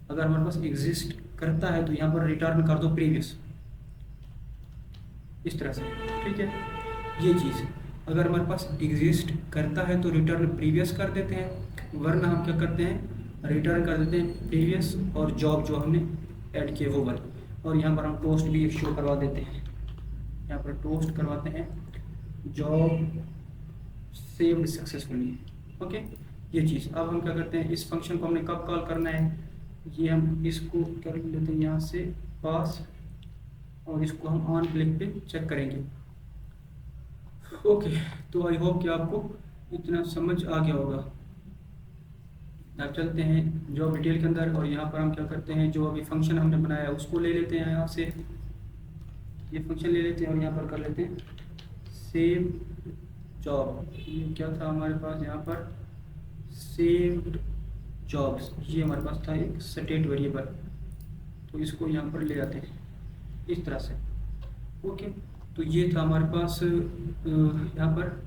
अगर हमारे पास एग्जिस्ट करता है तो यहाँ पर रिटर्न कर दो प्रीवियस इस तरह से। ठीक है, ये चीज़ अगर हमारे पास एग्जिस्ट करता है तो रिटर्न प्रीवियस कर देते हैं, वरना हम क्या करते हैं रिटर्न कर देते हैं प्रीवियस और जॉब जो हमने ऐड किए वो वाली। और यहाँ पर हम टोस्ट भी शो करवा देते हैं, यहाँ पर टोस्ट करवाते हैं जॉब सेव्ड सक्सेसफुली। ओके, ये चीज़। अब हम क्या करते हैं इस फंक्शन को हमने कब कॉल करना है, ये हम इसको कर लेते हैं यहाँ से पास और इसको हम ऑन क्लिक पे चेक करेंगे। ओके, तो आई होप कि आपको इतना समझ आ गया होगा। अब चलते हैं जॉब डिटेल के अंदर और यहाँ पर हम क्या करते हैं जो अभी फंक्शन हमने बनाया है उसको ले लेते हैं, यहाँ से ये फंक्शन ले लेते हैं और यहाँ पर कर लेते हैं सेव जॉब। ये क्या था हमारे पास यहाँ पर सेव्ड जॉब्स, ये हमारे पास था एक स्टेट वेरिएबल, तो इसको यहाँ पर ले आते हैं इस तरह से। ओके, तो ये था हमारे पास यहाँ पर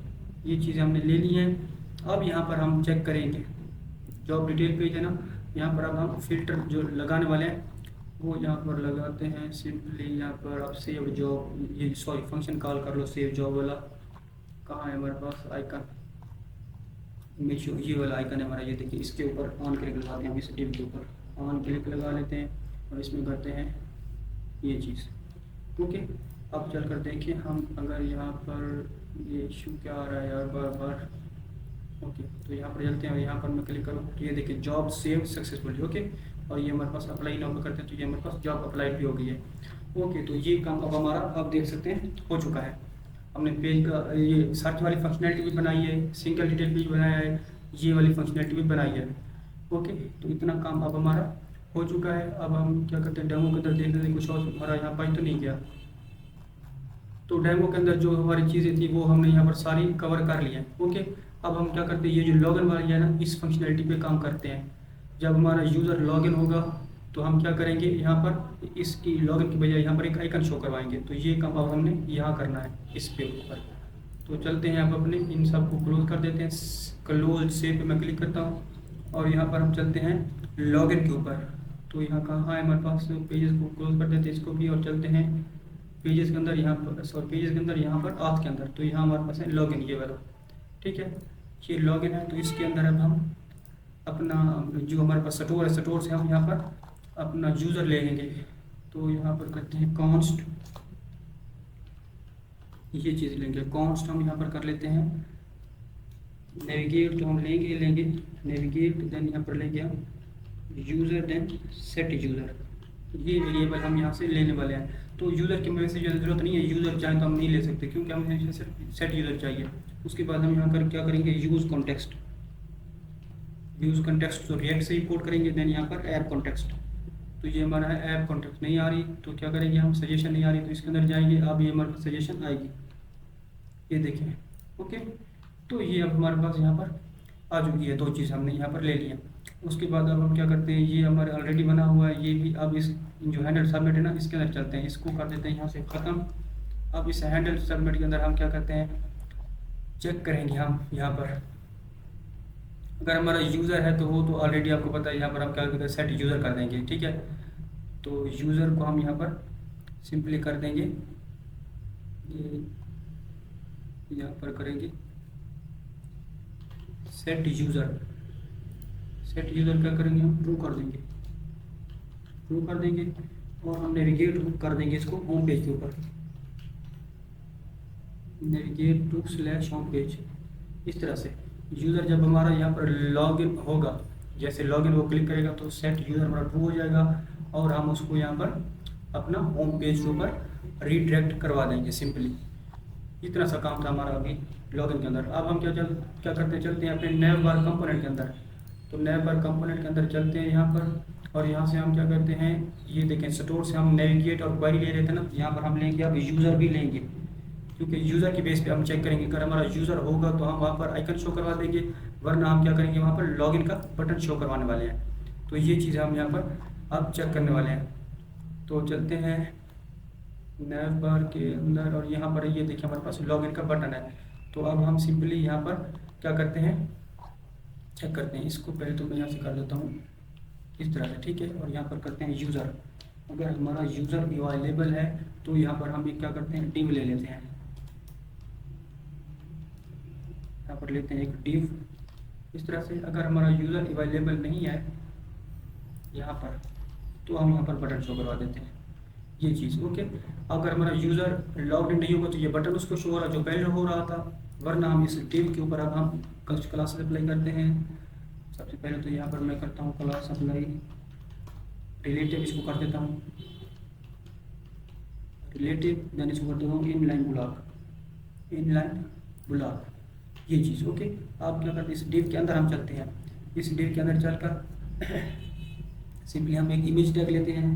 ये चीज़ें हमने ले ली हैं। अब यहाँ पर हम चेक करेंगे जॉब डिटेल पेज है ना, यहाँ पर अब हम फिल्टर जो लगाने वाले हैं वो यहाँ पर लगाते हैं सिंपली। यहाँ पर आप सेव जॉब, ये सॉरी फंक्शन कॉल कर लो सेव जॉब वाला, कहाँ है हमारे पास आइकन, ये वाला आइकन है हमारा, ये देखिए इसके ऊपर ऑन क्लिक लगाते हैं, इस टिप के ऊपर ऑन क्लिक लगा लेते हैं और इसमें करते हैं ये चीज़। ओके, अब चल कर देखिए हम अगर यहाँ पर ये इशू क्या आ रहा है यार बार बार। ओके, तो यहाँ पर चलते हैं और यहाँ पर मैं क्लिक करूँ तो ये देखिए जॉब सेव सक्सेसफुली। ओके, और ये हमारे पास अप्लाई नाउ पे करते हैं तो ये हमारे पास जॉब अप्लाई भी हो गई है। ओके, तो ये काम अब हमारा आप देख सकते हैं हो चुका है। हमने पेज का ये सर्च वाली फंक्शनैलिटी भी बनाई है, सिंगल डिटेल पेज बनाया है, ये वाली फंक्शनैलिटी भी बनाई है। ओके, तो इतना काम अब हमारा हो चुका है। अब हम क्या करते हैं, डेमो के अंदर देख लेते हैं कुछ और हमारा यहाँ पाई तो नहीं गया। तो डेमो के अंदर जो हमारी चीज़ें थी वो हमने यहाँ पर सारी कवर कर लिया है। ओके, अब हम क्या करते हैं, ये जो लॉगिन वाली है ना, इस फंक्शनैलिटी पे काम करते हैं। जब हमारा यूज़र लॉगिन होगा तो हम क्या करेंगे, यहाँ पर इसकी लॉगिन की बजाय यहाँ पर एक आइकन शो करवाएंगे। तो ये काम अब हमने यहाँ करना है इस पे ऊपर। तो चलते हैं, अब अपने इन सब को क्लोज कर देते हैं। क्लोज से पे मैं क्लिक करता हूँ और यहाँ पर हम चलते हैं लॉगिन के ऊपर। तो यहाँ कहाँ है हमारे पास, पेजेस को क्लोज कर देते हैं इसको भी, और चलते हैं पेजेस के अंदर, यहाँ पर सॉरी पेजेस के अंदर, यहाँ पर आथ के अंदर। तो यहाँ हमारे पास है लॉगिन, ये वाला, ठीक है, ये लॉगिन है। तो इसके अंदर अब हम अपना जो हमारे पास स्टोर है, स्टोर से हम यहाँ पर अपना यूज़र ले लेंगे। तो यहाँ पर करते हैं कॉन्स्ट, ये चीज़ लेंगे कॉन्स्ट, हम यहाँ पर कर लेते हैं नेविगेट। तो हम लेंगे नेविगेट, देन यहाँ पर लेंगे हम यूज़र, देन सेट यूज़र। ये वेरिएबल हम यहाँ से लेने वाले हैं। तो यूज़र की वैसे ज़रूरत नहीं है, यूज़र चाहे तो हम नहीं ले सकते क्योंकि हमें सेट यूज़र चाहिए। उसके बाद हम यहाँ कर क्या करेंगे, यूज़ कॉन्टेक्स्ट, यूज़ कॉन्टेक्स्ट तो रिएक्ट से इंपोर्ट करेंगे। देन यहाँ पर ऐप कॉन्टेक्स्ट, तो ये हमारा है ऐप कॉन्टेक्स्ट नहीं आ रही तो क्या करेंगे हम, सजेशन नहीं आ रही तो इसके अंदर जाएंगे। अब ये हमारे पास सजेशन आएगी, ये देखें। ओके, तो ये अब हमारे पास यहाँ पर आ चुकी है, दो चीज़ हमने यहाँ पर ले लिया। उसके बाद अब हम क्या करते हैं, ये हमारे ऑलरेडी बना हुआ है ये भी। अब इस जो हैंडल सबमिट है ना, इसके अंदर चलते हैं, इसको कर देते हैं यहाँ से ख़त्म। अब इस हैंडल सबमिट के अंदर हम क्या करते हैं, चेक करेंगे हम यहाँ पर, अगर हमारा यूज़र है तो वो तो ऑलरेडी आपको पता है, यहाँ पर हम क्या करते हैं, सेट यूज़र कर देंगे, ठीक है। तो यूज़र को हम यहाँ पर सिंपली कर देंगे, ये यहाँ पर करेंगे सेट यूज़र। सेट यूज़र क्या करेंगे हम, ट्रू कर देंगे, ट्रू कर देंगे। और हम नेविगेट कर देंगे इसको होम पेज के ऊपर, navigate to slash home page. इस तरह से यूज़र जब हमारा यहाँ पर लॉगिन होगा, जैसे लॉगिन वो क्लिक करेगा तो सेट यूज़र हमारा ट्रू हो जाएगा और हम उसको यहाँ पर अपना होम पेज के ऊपर रीडायरेक्ट करवा देंगे सिंपली। इतना सा काम था हमारा अभी लॉगिन के अंदर। अब हम क्या करते हैं, चलते हैं अपने नैव बार कंपोनेंट के अंदर। तो नैव बार कंपोनेंट के अंदर चलते हैं यहाँ पर, और यहाँ से हम क्या करते हैं, ये देखें स्टोर से हम नेविगेट और क्वेरी ले रहे थे ना, यहाँ पर हम लेंगे अब यूज़र भी लेंगे, क्योंकि यूज़र की बेस पे हम चेक करेंगे। अगर हमारा यूज़र होगा तो हम वहाँ पर आइकन शो करवा देंगे, वरना हम क्या करेंगे, वहाँ पर लॉगिन का बटन शो करवाने वाले हैं। तो ये चीज़ें हम यहाँ पर अब चेक करने वाले हैं। तो चलते हैं नैव बार के अंदर, और यहाँ पर ये देखिए हमारे पास लॉगिन का बटन है। तो अब हम सिंपली यहाँ पर क्या करते हैं, चेक करते हैं। इसको पहले तो मैं यहाँ से कर देता हूँ इस तरह से, ठीक है। और यहाँ पर करते हैं यूज़र, अगर हमारा यूज़र अवेलेबल है तो यहाँ पर हम क्या करते हैं, डिव ले लेते हैं। यहाँ पर लेते हैं एक डिव इस तरह से। अगर हमारा यूज़र अवेलेबल नहीं है यहाँ पर तो हम यहाँ पर बटन शो करवा देते हैं, ये चीज़। ओके, अगर हमारा यूज़र लॉग्ड इन नहीं होगा तो ये बटन उसको शो हो रहा जो पहले हो रहा था, वरना हम इस डिव के ऊपर अब हम क्लास अप्लाई करते हैं। सबसे पहले तो यहाँ पर मैं करता हूँ क्लास अप्लाई रिलेटिव, इसको कर देता हूँ रिलेटिव, देन इसको कर देता हूँ इनलाइन ब्लॉक, इनलाइन ब्लॉक, ये चीज़। ओके, आप क्या करते हैं, इस डिव के अंदर हम चलते हैं। इस डिव के अंदर चलकर सिंपली हम एक इमेज टैग लेते हैं,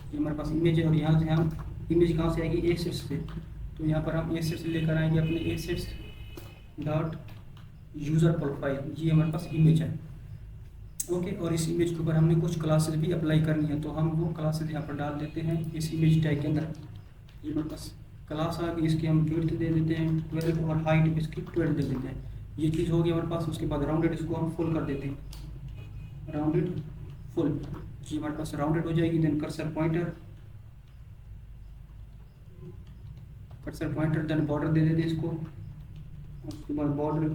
ये हमारे पास इमेज है, और यहाँ से हम इमेज कहाँ से आएगी, एसेट्स से। तो यहाँ पर हम एसेट्स लेकर आएंगे अपने एसेट्स डॉट यूज़र प्रोफाइल, ये हमारे पास इमेज है। ओके, और इस इमेज के ऊपर हमने कुछ क्लासेस भी अप्लाई करनी है, तो हम वो क्लासेस यहाँ पर डाल देते हैं इस इमेज टैग के अंदर। ये हमारे पास क्लास आ गई, इसकी हम विड्थ दे देते हैं 12 और हाइट इसकी 12 दे देते हैं। ये चीज़ होगी हमारे पास। उसके बाद राउंडेड, इसको हम फुल कर देते हैं, राउंडेड फुल, ये हमारे पास राउंडेड हो जाएगी। Then cursor pointer, cursor pointer, then border दे देते हैं इसको। उसके बाद बॉर्डर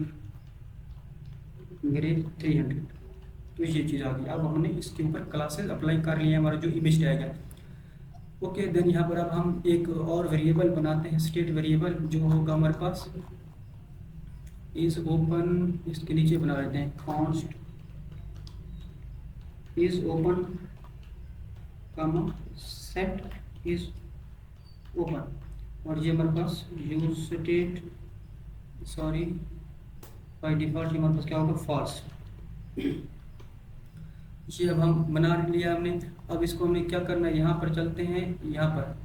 ग्रे 300, तो ये चीज़ आ गई। अब हमने इसके ऊपर क्लासेस अप्लाई कर लिए, हमारा जो इमेज टैग है। ओके, देन यहाँ पर अब हम एक और वेरिएबल बनाते हैं, स्टेट वेरिएबल, जो होगा हमारे पास इज ओपन, इसके नीचे बना लेते हैं const is open comma set is open, और ये हमारे पास use state, sorry by default हमारे पास क्या होगा, फॉल्स। ये अब हम बना लिया हमने। अब इसको हमें क्या करना है, यहाँ पर चलते हैं यहाँ पर,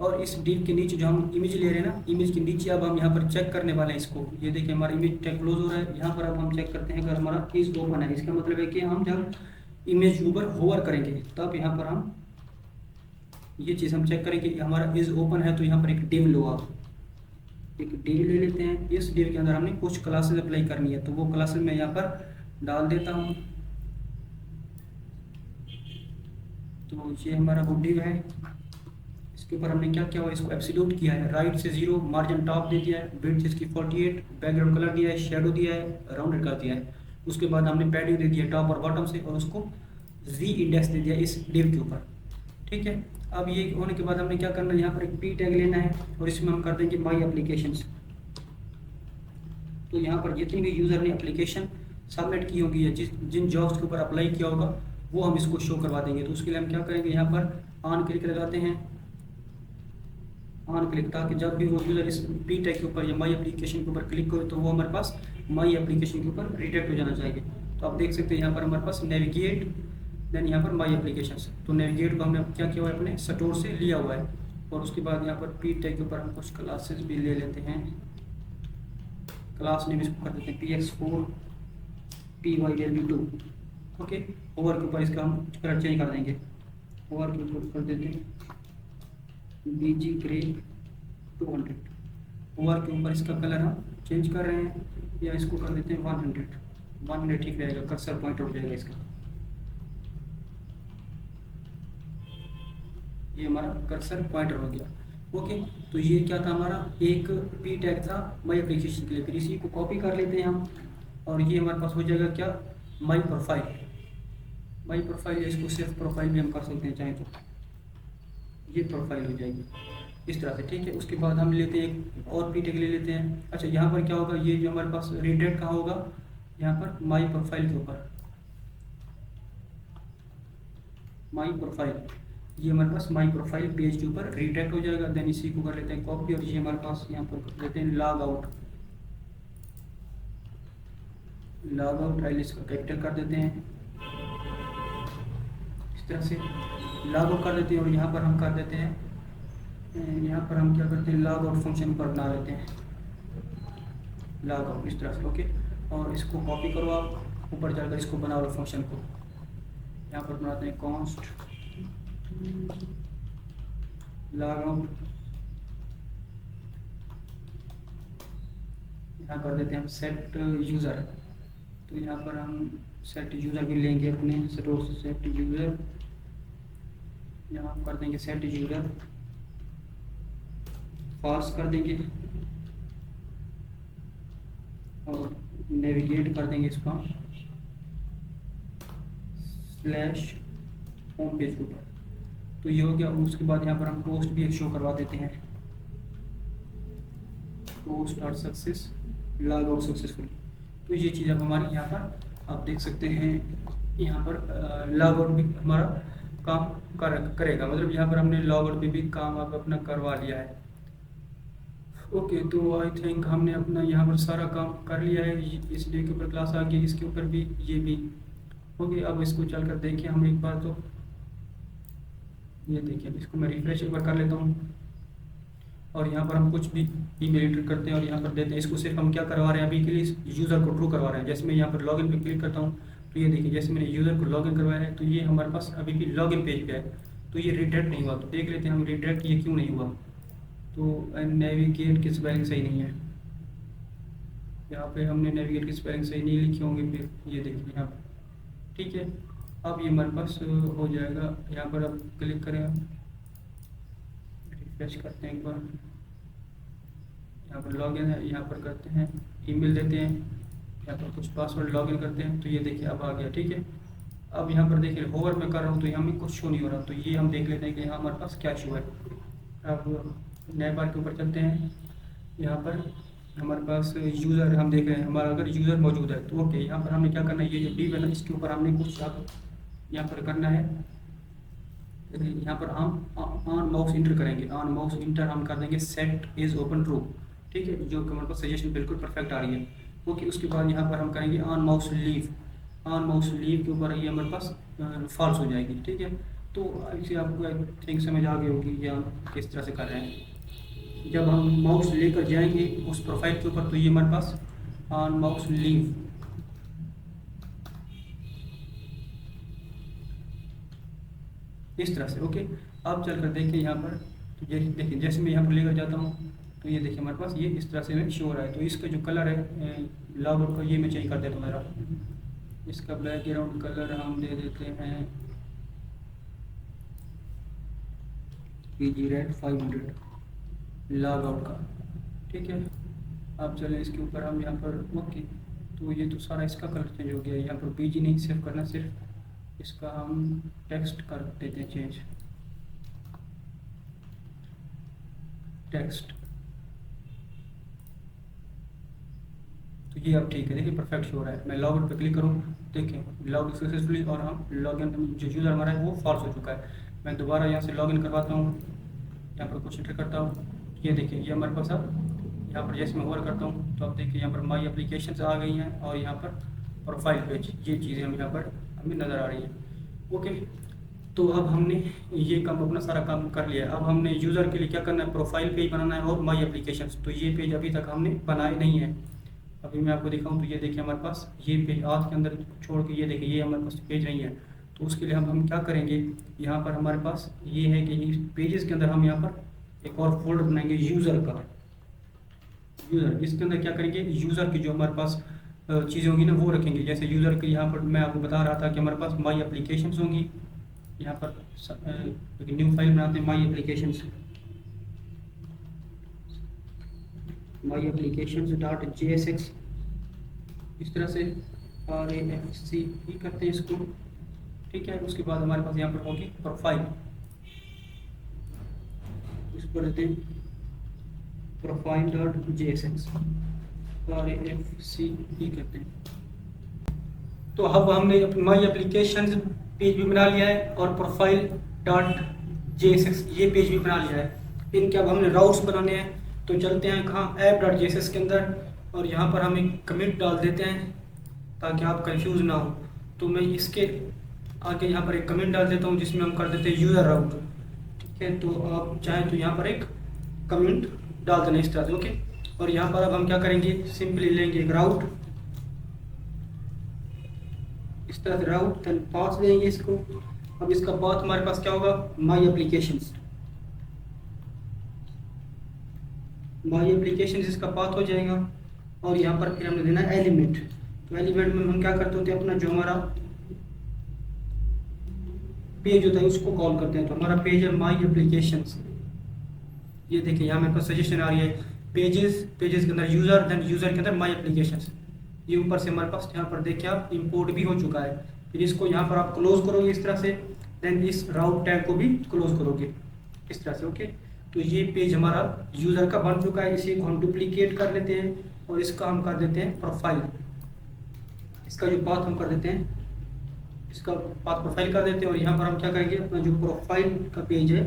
और इस डिव के नीचे जो हम इमेज ले रहे हैं ना, इमेज के नीचे अब हम यहाँ पर चेक करने वाले हैं इसको। ये देखिए हमारा इमेज टैग क्लोज हो रहा है। यहाँ पर अब हम चेक करते हैं अगर हमारा इज ओपन है, इसका मतलब है कि हम जब इमेज ऊपर होवर करेंगे तब यहाँ पर हम ये चीज़ हम चेक करेंगे कि हमारा इज ओपन है। तो यहाँ पर एक डिव लो, आप एक डिव ले लेते हैं। इस डिव के अंदर हमने कुछ क्लासेस अप्लाई करनी है, तो वो क्लासेस मैं यहाँ पर डाल देता हूँ। तो ये हमारा वो डिव है, इसके ऊपर हमने क्या किया हुआ, इसको एब्सोल्यूट किया है, राइट से 0, मार्जिन टॉप दे दिया है, विड्थ इसकी 48, बैकग्राउंड कलर दिया है, शेडो दिया है, राउंडेड कर दिया है। उसके बाद हमने पैडिंग दे दिया टॉप और बॉटम से, और उसको जी इंडेक्स दे दिया इस डिव के ऊपर। ठीक है, अब ये होने के बाद हमने क्या करना है, यहाँ पर एक पी टैग लेना है और इसमें हम कर देंगे माई एप्लीकेशंस। तो यहाँ पर जितनी भी यूज़र ने एप्लीकेशन सबमिट की होगी या जिन जॉब्स के ऊपर अप्लाई किया होगा वो हम इसको शो करवा देंगे। तो उसके लिए हम क्या करेंगे, यहाँ पर ऑन क्लिक लगाते हैं, ऑन क्लिक, ताकि जब भी वो यूज़र इस पी टैग के ऊपर या माई एप्लीकेशन के ऊपर क्लिक करे तो वो हमारे पास माई एप्लीकेशन के ऊपर रिडायरेक्ट हो जाना चाहिए। तो आप देख सकते हैं यहाँ पर हमारे पास नेविगेट, देन यहाँ पर माई एप्लीकेशंस। तो नेविगेट को हमने क्या किया हुआ है, अपने स्टोर से लिया हुआ है। और उसके बाद यहाँ पर पी टैग के ऊपर हम कुछ क्लासेस भी ले लेते हैं। क्लास नेम इसको कर देते हैं PX4 PYW2। ओके, ओवर के ऊपर इसका हम कलर चेंज कर देंगे, ओवर के ऊपर कर देते हैं BG ग्रे 200। ओवर के ऊपर इसका कलर हम चेंज कर रहे हैं, या इसको कर देते हैं 100 ठीक रहेगा, कर्सर पॉइंट हो जाएगा इसका। ये हमारा कर्सर पॉइंटर हो गया। ओके, तो ये क्या था, हमारा एक पी टैग था माई एप्लीकेशन के लिए। फिर इसी को कॉपी कर लेते हैं हम, और ये हमारे पास हो जाएगा क्या, माई प्रोफाइल। माई प्रोफाइल, या इसको सिर्फ प्रोफाइल भी हम कर सकते हैं चाहे तो, ये प्रोफाइल हो जाएगी इस तरह से। ठीक है, उसके बाद हम लेते हैं एक और पी टैग ले लेते हैं। अच्छा, यहाँ पर क्या होगा, ये जो हमारे पास रिडायरेक्ट कहाँ होगा, यहाँ पर माई प्रोफाइल के ऊपर, माई प्रोफाइल, ये हमारे पास माई प्रोफाइल पेज के ऊपर रिडायरेक्ट हो जाएगा। देन इसी को कर लेते हैं कॉपी, और ये हमारे पास यहाँ पर कर लेते हैं log out. Log out file इसका कैपिटल कर देते हैं इस तरह से, लॉग आउट कर देते हैं। और यहाँ पर हम कर देते हैं, यहाँ पर हम क्या करते हैं, लॉग आउट फंक्शन पर बना लेते हैं लॉग आउट इस तरह से। ओके, और इसको कॉपी करो आप, ऊपर जाकर इसको बना लो फंक्शन को। यहाँ पर बनाते हैं कॉन्स्ट लॉग आउट, यहाँ कर देते हैं हम सेट यूज़र। तो यहाँ पर हम सेट यूज़र भी लेंगे अपने स्टोर से, सेट यूज़र, यहाँ हम कर देंगे सेट यूज़र फॉल्स कर देंगे, और नेविगेट कर देंगे इसका स्लैश होम पेज के ऊपर। तो ये हो गया। उसके बाद यहाँ पर हम पोस्ट भी एक शो करवा देते हैं, post are success, log out successful. तो ये चीज़ अब हमारी यहाँ पर आप देख सकते हैं, यहाँ पर लॉग आउट भी हमारा काम करेगा, मतलब यहाँ पर हमने लॉग आउट भी काम अब अपना करवा लिया है। ओके, तो आई थिंक हमने अपना यहाँ पर सारा काम कर लिया है। इस डे के ऊपर क्लास आ गई, इसके ऊपर भी ये भी ओके। अब इसको चल कर देखें हम एक बार, तो ये देखिए, इसको मैं रिफ्रेश एक बार कर लेता हूँ, और यहाँ पर हम कुछ भी ईमेल एंटर करते हैं और यहाँ पर देते हैं। इसको सिर्फ हम क्या करवा रहे हैं, अभी के लिए यूज़र को ट्रू करवा रहे हैं। जैसे मैं यहाँ पर लॉगिन पे क्लिक करता हूँ, तो ये देखिए जैसे मैंने यूज़र को लॉगिन करवाया है, तो ये हमारे पास अभी भी लॉगिन पेज पे है, तो ये रिडायरेक्ट नहीं हुआ। तो देख लेते हैं हम रिडायरेक्ट ये क्यों नहीं हुआ। तो नेविगेट की स्पेलिंग सही नहीं है, यहाँ पे हमने नेविगेट की स्पेलिंग सही नहीं लिखी होंगे, फिर ये देखिए यहाँ पर। ठीक है, अब ये हमारे पास हो जाएगा। यहाँ पर आप क्लिक करें, रिफ्रेश करते हैं एक बार, यहाँ पर लॉगिन है, यहाँ पर करते हैं ईमेल देते हैं, यहाँ पर कुछ पासवर्ड लॉगिन करते हैं, तो ये देखिए अब आ गया। ठीक है, अब यहाँ पर देखिए होवर मैं कर रहा हूँ तो यहाँ में कुछ शो नहीं हो रहा, तो ये हम देख लेते हैं कि यहाँ हमारे पास क्या शो है। अब नए बार के ऊपर चलते हैं, यहाँ पर हमारे पास यूज़र हम देख रहे हैं, हमारा अगर यूज़र मौजूद है तो ओके। यहाँ पर हमने क्या करना है, ये जो डिव है ना, इसके ऊपर हमने कुछ यहाँ पर करना है। यहाँ पर हम ऑन माउस इंटर करेंगे, ऑन माउस इंटर हम कर देंगे सेट इज ओपन ट्रू। ठीक है, जो हमारे पास सजेशन बिल्कुल परफेक्ट आ रही है। ओके, उसके बाद यहाँ पर हम करेंगे on mouse leave, on mouse leave के ऊपर ये हमारे पास फॉल्स हो जाएगी। ठीक है, तो इसे आपको आई थिंक समझ आ गई होगी या किस तरह से कर रहे हैं। जब हम माउस लेकर जाएंगे उस प्रोफाइल के ऊपर तो ये हमारे पास ऑन माउस लीव, इस तरह से। ओके, अब चल कर देखिए यहाँ पर, तो देखिए जैसे मैं यहाँ पर लेकर जाता हूँ तो ये देखिए हमारे पास ये इस तरह से में शो हो रहा है। तो इसका जो कलर है लॉगआउट का, ये मैं चेंज कर देता हूँ मेरा। इसका बैकग्राउंड कलर हम दे देते हैं PG रेड 500 लॉगआउट का। ठीक है, अब चलें इसके ऊपर हम यहाँ पर। ओके, तो ये तो सारा इसका कलर चेंज हो गया। यहाँ पर PG नहीं सेव करना, सिर्फ इसका हम टेक्स्ट कर देते हैं चेंज, टेक्स्ट। तो ये अब ठीक है, देखिए परफेक्ट शो हो रहा है। मैं लॉग आउट पर क्लिक करूँ, देखिए लॉग सक्सेसफुली, और हम लॉग इन जो यूज़र हमारा है वो फॉल्स हो चुका है। मैं दोबारा यहाँ से लॉग इन करवाता हूँ, यहाँ पर कुछ एंटर करता हूँ। ये देखिए ये हमारे पास अब यहाँ पर जैसे मैं ओवर करता हूँ तो अब देखिए यहाँ पर माई एप्लीकेशंस आ गई हैं और यहाँ पर प्रोफाइल पेज, ये चीज़ें हम यहाँ पर हमें नज़र आ रही हैं। ओके, तो अब हमने ये काम, अपना सारा काम कर लिया। अब हमने यूज़र के लिए क्या करना है, प्रोफाइल पेज बनाना है और माई एप्लीकेशंस। तो ये पेज अभी तक हमने बनाए नहीं है। अभी मैं आपको दिखाऊं तो ये देखिए हमारे पास ये पेज आज के अंदर छोड़ के ये देखिए ये हमारे पास पेज नहीं है। तो उसके लिए हम क्या करेंगे, यहाँ पर हमारे पास ये है कि इस पेजेस के अंदर हम यहाँ पर एक और फोल्डर बनाएंगे यूज़र का। यूज़र, इसके अंदर क्या करेंगे, यूज़र की जो हमारे पास चीज़ें होंगी ना वो रखेंगे। जैसे यूज़र के यहाँ पर मैं आपको बता रहा था कि हमारे पास माई एप्लीकेशंस होंगी। यहाँ पर न्यू फाइल बनाते हैं माई एप्लीकेशंस, माई एप्लीकेशंस डॉट JSX, इस तरह से RAFC करते हैं इसको। ठीक है, उसके बाद हमारे पास यहाँ पर होगी प्रोफाइल, इस पर देते हैं प्रोफाइल डॉट JSX, RAFC करते हैं। तो अब हमने माई एप्लीकेशन पेज भी बना लिया है और प्रोफाइल डॉट JSX ये पेज भी बना लिया है। इनके अब हमने राउट्स बनाने हैं। तो चलते हैं कहाँ, ऐप डॉट JSX के अंदर, और यहाँ पर हम एक कमेंट डाल देते हैं ताकि आप कंफ्यूज ना हो। तो मैं इसके आगे यहाँ पर एक कमेंट डाल देता हूँ जिसमें हम कर देते हैं यूज़र राउट। ठीक है, तो आप चाहें तो यहाँ पर एक कमेंट डाल देना इस तरह से। ओके, और यहाँ पर अब हम क्या करेंगे, सिंपली लेंगे एक राउट, इस तरह से राउट, देन पाथ देंगे इसको। अब इसका पाथ हमारे पास क्या होगा, माई एप्लीकेशंस, माई एप्लीकेशन इसका पाथ हो जाएगा। और यहाँ पर फिर हमने देना एलिमेंट। तो एलिमेंट में हम क्या करते होते हैं, अपना जो हमारा पेज होता है उसको कॉल करते हैं। तो हमारा पेज है माई एप्लीकेशंस। ये देखिए यहाँ मेरे पास सजेशन आ रही है पेजेस, पेजेस के अंदर यूज़र, देन यूज़र के अंदर माई एप्लीकेशंस। ये ऊपर से हमारे पास यहाँ पर देखिए आप इंपोर्ट भी हो चुका है। फिर इसको यहाँ पर आप क्लोज करोगे इस तरह से, देन इस राउट टैग को भी क्लोज करोगे इस तरह से। ओके, तो ये पेज हमारा यूज़र का बन चुका है। इसी को हम डुप्लीकेट कर लेते हैं और इसका हम कर देते हैं प्रोफाइल। इसका जो पाथ हम कर देते हैं, इसका पाथ प्रोफाइल कर देते हैं। और यहाँ पर हम क्या करेंगे, अपना जो प्रोफाइल का पेज है,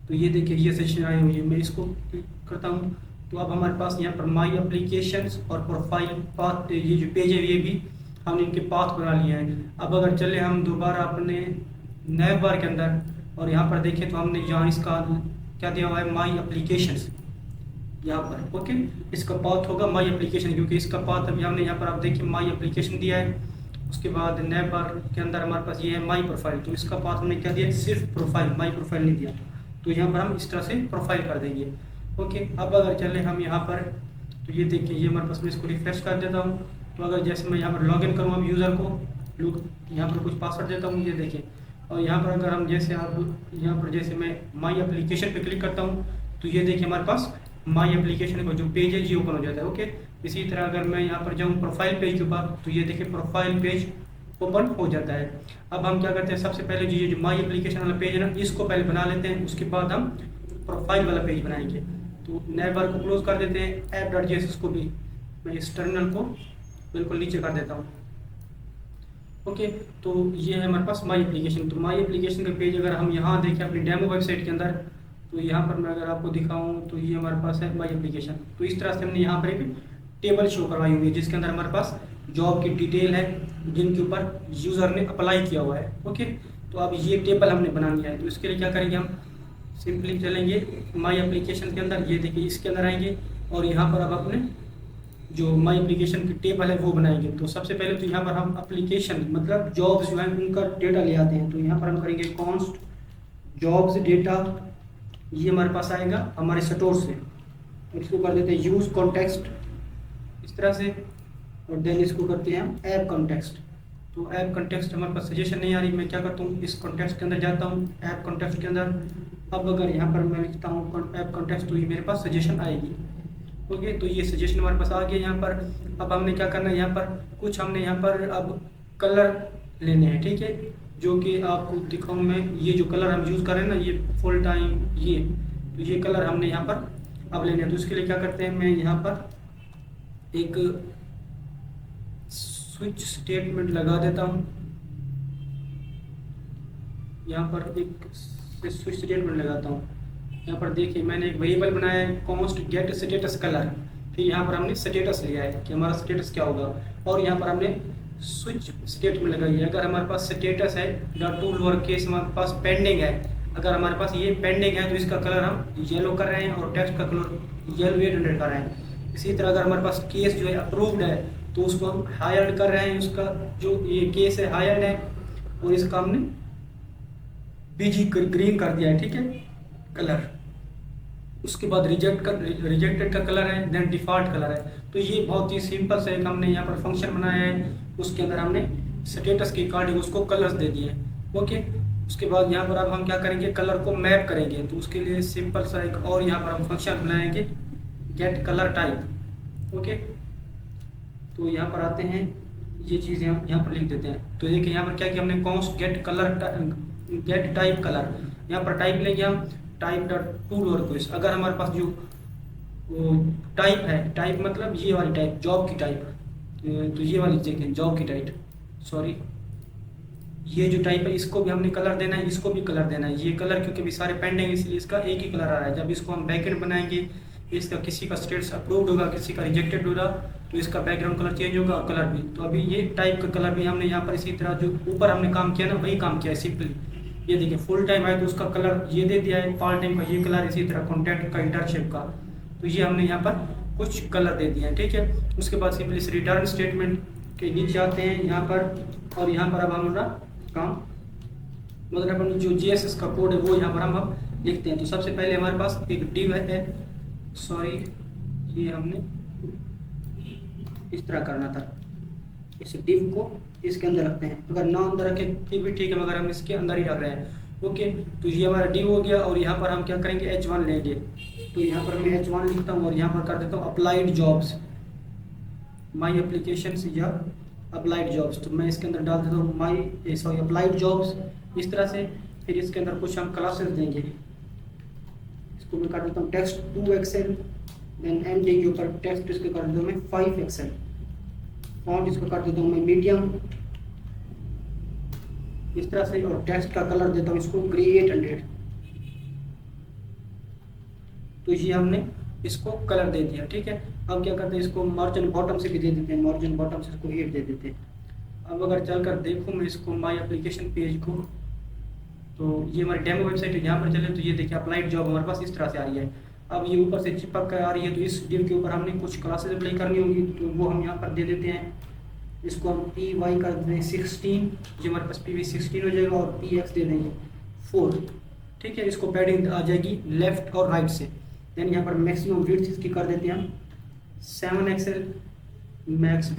तो ये देखिए ये सेक्शन आई हुई है, मैं इसको क्लिक करता हूँ। तो अब हमारे पास यहाँ पर माई एप्लीकेशंस और प्रोफाइल पाथ, ये जो पेज है ये भी हमने इनके पाथ बना लिए हैं। अब अगर चले हम दोबारा अपने नैव बार के अंदर और यहाँ पर देखें तो हमने यहाँ इसका क्या दिया हुआ है, माई एप्लीकेशंस यहाँ पर। ओके, इसका पाथ होगा माई एप्लीकेशन, क्योंकि इसका पाथ अभी हमने यहाँ पर आप देखिए माई एप्लीकेशन दिया है। उसके बाद नैव बार के अंदर हमारे पास ये है माई प्रोफाइल, तो इसका पाथ हमने क्या दिया, सिर्फ प्रोफाइल, माई प्रोफाइल नहीं दिया। तो यहाँ पर हम इस तरह से प्रोफाइल कर देंगे। ओके, अब अगर चले हम यहाँ पर, तो ये देखिए ये हमारे पास, मैं इसको रिफ्रेश कर देता हूँ। तो अगर जैसे मैं यहाँ पर लॉग इन करूँ अब यूज़र को, यहाँ पर कुछ पासवर्ड देता हूँ, ये देखिए। और यहाँ पर अगर हम जैसे आप यहाँ पर जैसे मैं माई एप्लीकेशन पे क्लिक करता हूँ तो ये देखिए हमारे पास माई एप्लीकेशन का जो पेज है ये ओपन हो जाता है। ओके, इसी तरह अगर मैं यहाँ पर जाऊँ प्रोफाइल पेज के ऊपर तो ये देखिए प्रोफाइल पेज ओपन हो जाता है। अब हम क्या करते हैं, सबसे पहले जो माई एप्लीकेशन वाला पेज है ना, इसको पहले बना लेते हैं, उसके बाद हम प्रोफाइल वाला पेज बनाएंगे। तो नैव बार को क्लोज कर देते हैं, ऐप डॉट JSX को भी मैं इस टर्मिनल को बिल्कुल नीचे कर देता हूँ। ओके, तो ये है हमारे पास माई एप्लीकेशन। तो माई एप्लीकेशन का पेज अगर हम यहाँ देखें अपनी डेमो वेबसाइट के अंदर, तो यहाँ पर मैं अगर आपको दिखाऊँ तो ये हमारे पास है माई एप्लीकेशन। तो इस तरह से हमने यहाँ पर एक टेबल शो करवाई हुई है जिसके अंदर हमारे पास जॉब की डिटेल है जिनके ऊपर यूज़र ने अप्लाई किया हुआ है। ओके, तो अब ये टेबल हमने बना लिया है, तो इसके लिए क्या करेंगे हम, सिंपली चलेंगे माई एप्लीकेशन के अंदर, ये देखिए इसके अंदर आएंगे और यहाँ पर अब अपने जो माई एप्लीकेशन की टेबल है वो बनाएंगे। तो सबसे पहले तो यहाँ पर हम एप्लीकेशन मतलब जॉब्स जो है उनका डेटा ले आते हैं। तो यहाँ पर हम करेंगे कॉन्स्ट जॉब्स डेटा, ये हमारे पास आएगा हमारे स्टोर से, और इसको कर देते हैं यूज़ कॉन्टेक्स्ट इस तरह से, और देन इसको करते हैं हम ऐप कॉन्टेक्स्ट। तो ऐप कॉन्टेक्स्ट हमारे पास सजेशन नहीं आ रही, मैं क्या करता हूँ इस कॉन्टेक्स्ट के अंदर जाता हूँ, ऐप कॉन्टेक्स्ट के अंदर। अब अगर यहाँ पर मैं लिखता हूँ ऐप कॉन्टेक्स्ट तो ये मेरे पास सजेशन आएगी। ओके, तो ये सजेशन हमारे पास आ गया यहाँ पर। अब हमने क्या करना है, यहाँ पर कुछ हमने यहाँ पर अब कलर लेने हैं, ठीक है, जो कि आपको दिखाऊँ मैं। ये जो कलर हम यूज़ कर रहे हैं ना, ये फुल टाइम ये, तो ये कलर हमने यहाँ पर अब लेने हैं। तो इसके लिए क्या करते हैं, मैं यहाँ पर एक स्विच स्टेटमेंट लगा देता हूँ, यहाँ पर एक स्विच स्टेटमेंट लगाता हूँ। यहाँ पर देखिए मैंने एक वेरिएबल बनाया है कॉन्स्ट गेट स्टेटस कलर, फिर यहाँ पर हमने स्टेटस लिया है कि हमारा स्टेटस क्या होगा, और यहाँ पर हमने स्विच स्टेटमेंट लगाई है। अगर हमारे पास स्टेटस है या टू लोअर केस हमारे पास पेंडिंग है, अगर हमारे पास ये पेंडिंग है तो इसका कलर हम येलो कर रहे हैं और टेक्स्ट का कलर येलो 800 कर रहे हैं। इसी तरह अगर हमारे पास केस जो है अप्रूव्ड है तो उसको हम हाईलाइट कर रहे हैं, उसका जो ये केस है हाईलाइट है, और इसका हमने बीजी ग्रीन कर दिया है, ठीक है, कलर। उसके बाद रिजेक्टेड का कलर है, देन डिफ़ॉल्ट कलर है। तो ये बहुत ही सिंपल से एक हमने यहाँ पर फंक्शन बनाया है, उसके अंदर हमने स्टेटस के अकॉर्डिंग उसको कलर्स दे दिए। ओके, उसके बाद यहाँ पर अब हम क्या करेंगे, कलर को मैप करेंगे। तो उसके लिए सिंपल सा एक और यहाँ पर हम फंक्शन बनाएंगे गेट कलर टाइप। ओके, तो यहाँ पर आते हैं, ये चीज़ हम यहाँ पर लिख देते हैं। तो देखिए यहाँ पर क्या किया हमने, कॉन्स्ट गेट टाइप कलर, यहाँ पर टाइप लेंगे हम type dot to lower case. अगर हमारे पास जो टाइप है, टाइप मतलब ये वाली टाइप जॉब की टाइप, तो ये वाली देखें जॉब की टाइप, सॉरी ये जो टाइप है इसको भी हमने कलर देना है, इसको भी कलर देना है। ये कलर क्योंकि भी सारे पेंडिंग इसलिए इसका एक ही कलर आ रहा है। जब इसको हम बैकएंड बनाएंगे, इसका किसी का स्टेटस अप्रूव्ड होगा, किसी का रिजेक्टेड होगा, तो इसका बैकग्राउंड कलर चेंज होगा और कलर भी। तो अभी ये टाइप का कलर भी हमने यहाँ पर इसी तरह जो ऊपर हमने काम किया ना वही काम किया है सिंपली। ये देखिए फुल टाइम है तो उसका कलर ये दे दिया है, पार्ट टाइम का ये कलर, इसी तरह कॉन्टैक्ट का इंटर्नशिप का, तो ये हमने यहाँ पर कुछ कलर दे दिए हैं, ठीक है। उसके बाद सिंपली इस रिटर्न स्टेटमेंट के नीचे आते हैं यहाँ पर, और यहाँ पर अब हमारा काम मतलब अपन जो GSS का कोड है वो यहाँ पर हम अब लिखते हैं। तो सबसे पहले हमारे पास एक डिव है, सॉरी ये हमने इस तरह करना था, इस डिव को इसके अंदर रखते हैं। अगर ना अंदर रखें फिर भी ठीक है, मगर हम इसके अंदर ही रख रहे हैं। ओके, तो ये हमारा डिव हो गया, और यहाँ पर हम क्या करेंगे H1 लेंगे। तो यहाँ पर मैं H1 लिखता हूँ और यहाँ पर कर देता हूँ अप्लाइड जॉब्स, माई एप्लीकेशन या अप्लाइड जॉब्स। तो मैं इसके अंदर डाल देता हूँ माई सॉरी अप्लाइड जॉब्स इस तरह से। फिर इसके अंदर कुछ हम क्लासेस देंगे, इसको मैं कर देता हूँ टेक्स्ट 2 एक्सेल, देन एंडिंग के ऊपर टेक्स्ट इसके कर देता हूँ मैं 5 एक्सेल, फॉन्ट इसको कर देता हूँ मैं मीडियम इस तरह से, और टेक्स्ट का कलर देता हूँ इसको ग्रे 800। तो ये हमने इसको कलर दे दिया, ठीक है। अब क्या करते हैं, इसको मार्जिन बॉटम से भी दे देते हैं, मार्जिन बॉटम से इसको 8 दे देते हैं। अब अगर चलकर देखूँ मैं इसको माई एप्लीकेशन पेज को, तो ये हमारी डेमो वेबसाइट है, यहाँ पर चले तो ये देखिए अप्लाइड जॉब हमारे पास इस तरह से आ रही है। अब ये ऊपर से चिपक कर आ रही है, तो इस डिव के ऊपर हमने कुछ क्लासेस अप्लाई करनी होंगी, तो वो हम यहाँ पर दे देते हैं। इसको हम PY कर देते हैं 16, जो हमारे पास PV 16 हो जाएगा, और PX दे देंगे 4, ठीक है। इसको पैडिंग आ जाएगी लेफ्ट और राइट से। देन यहाँ पर मैक्सिमम विड्थ इसकी कर देते हैं हम 7 एक्सेल, मैक्स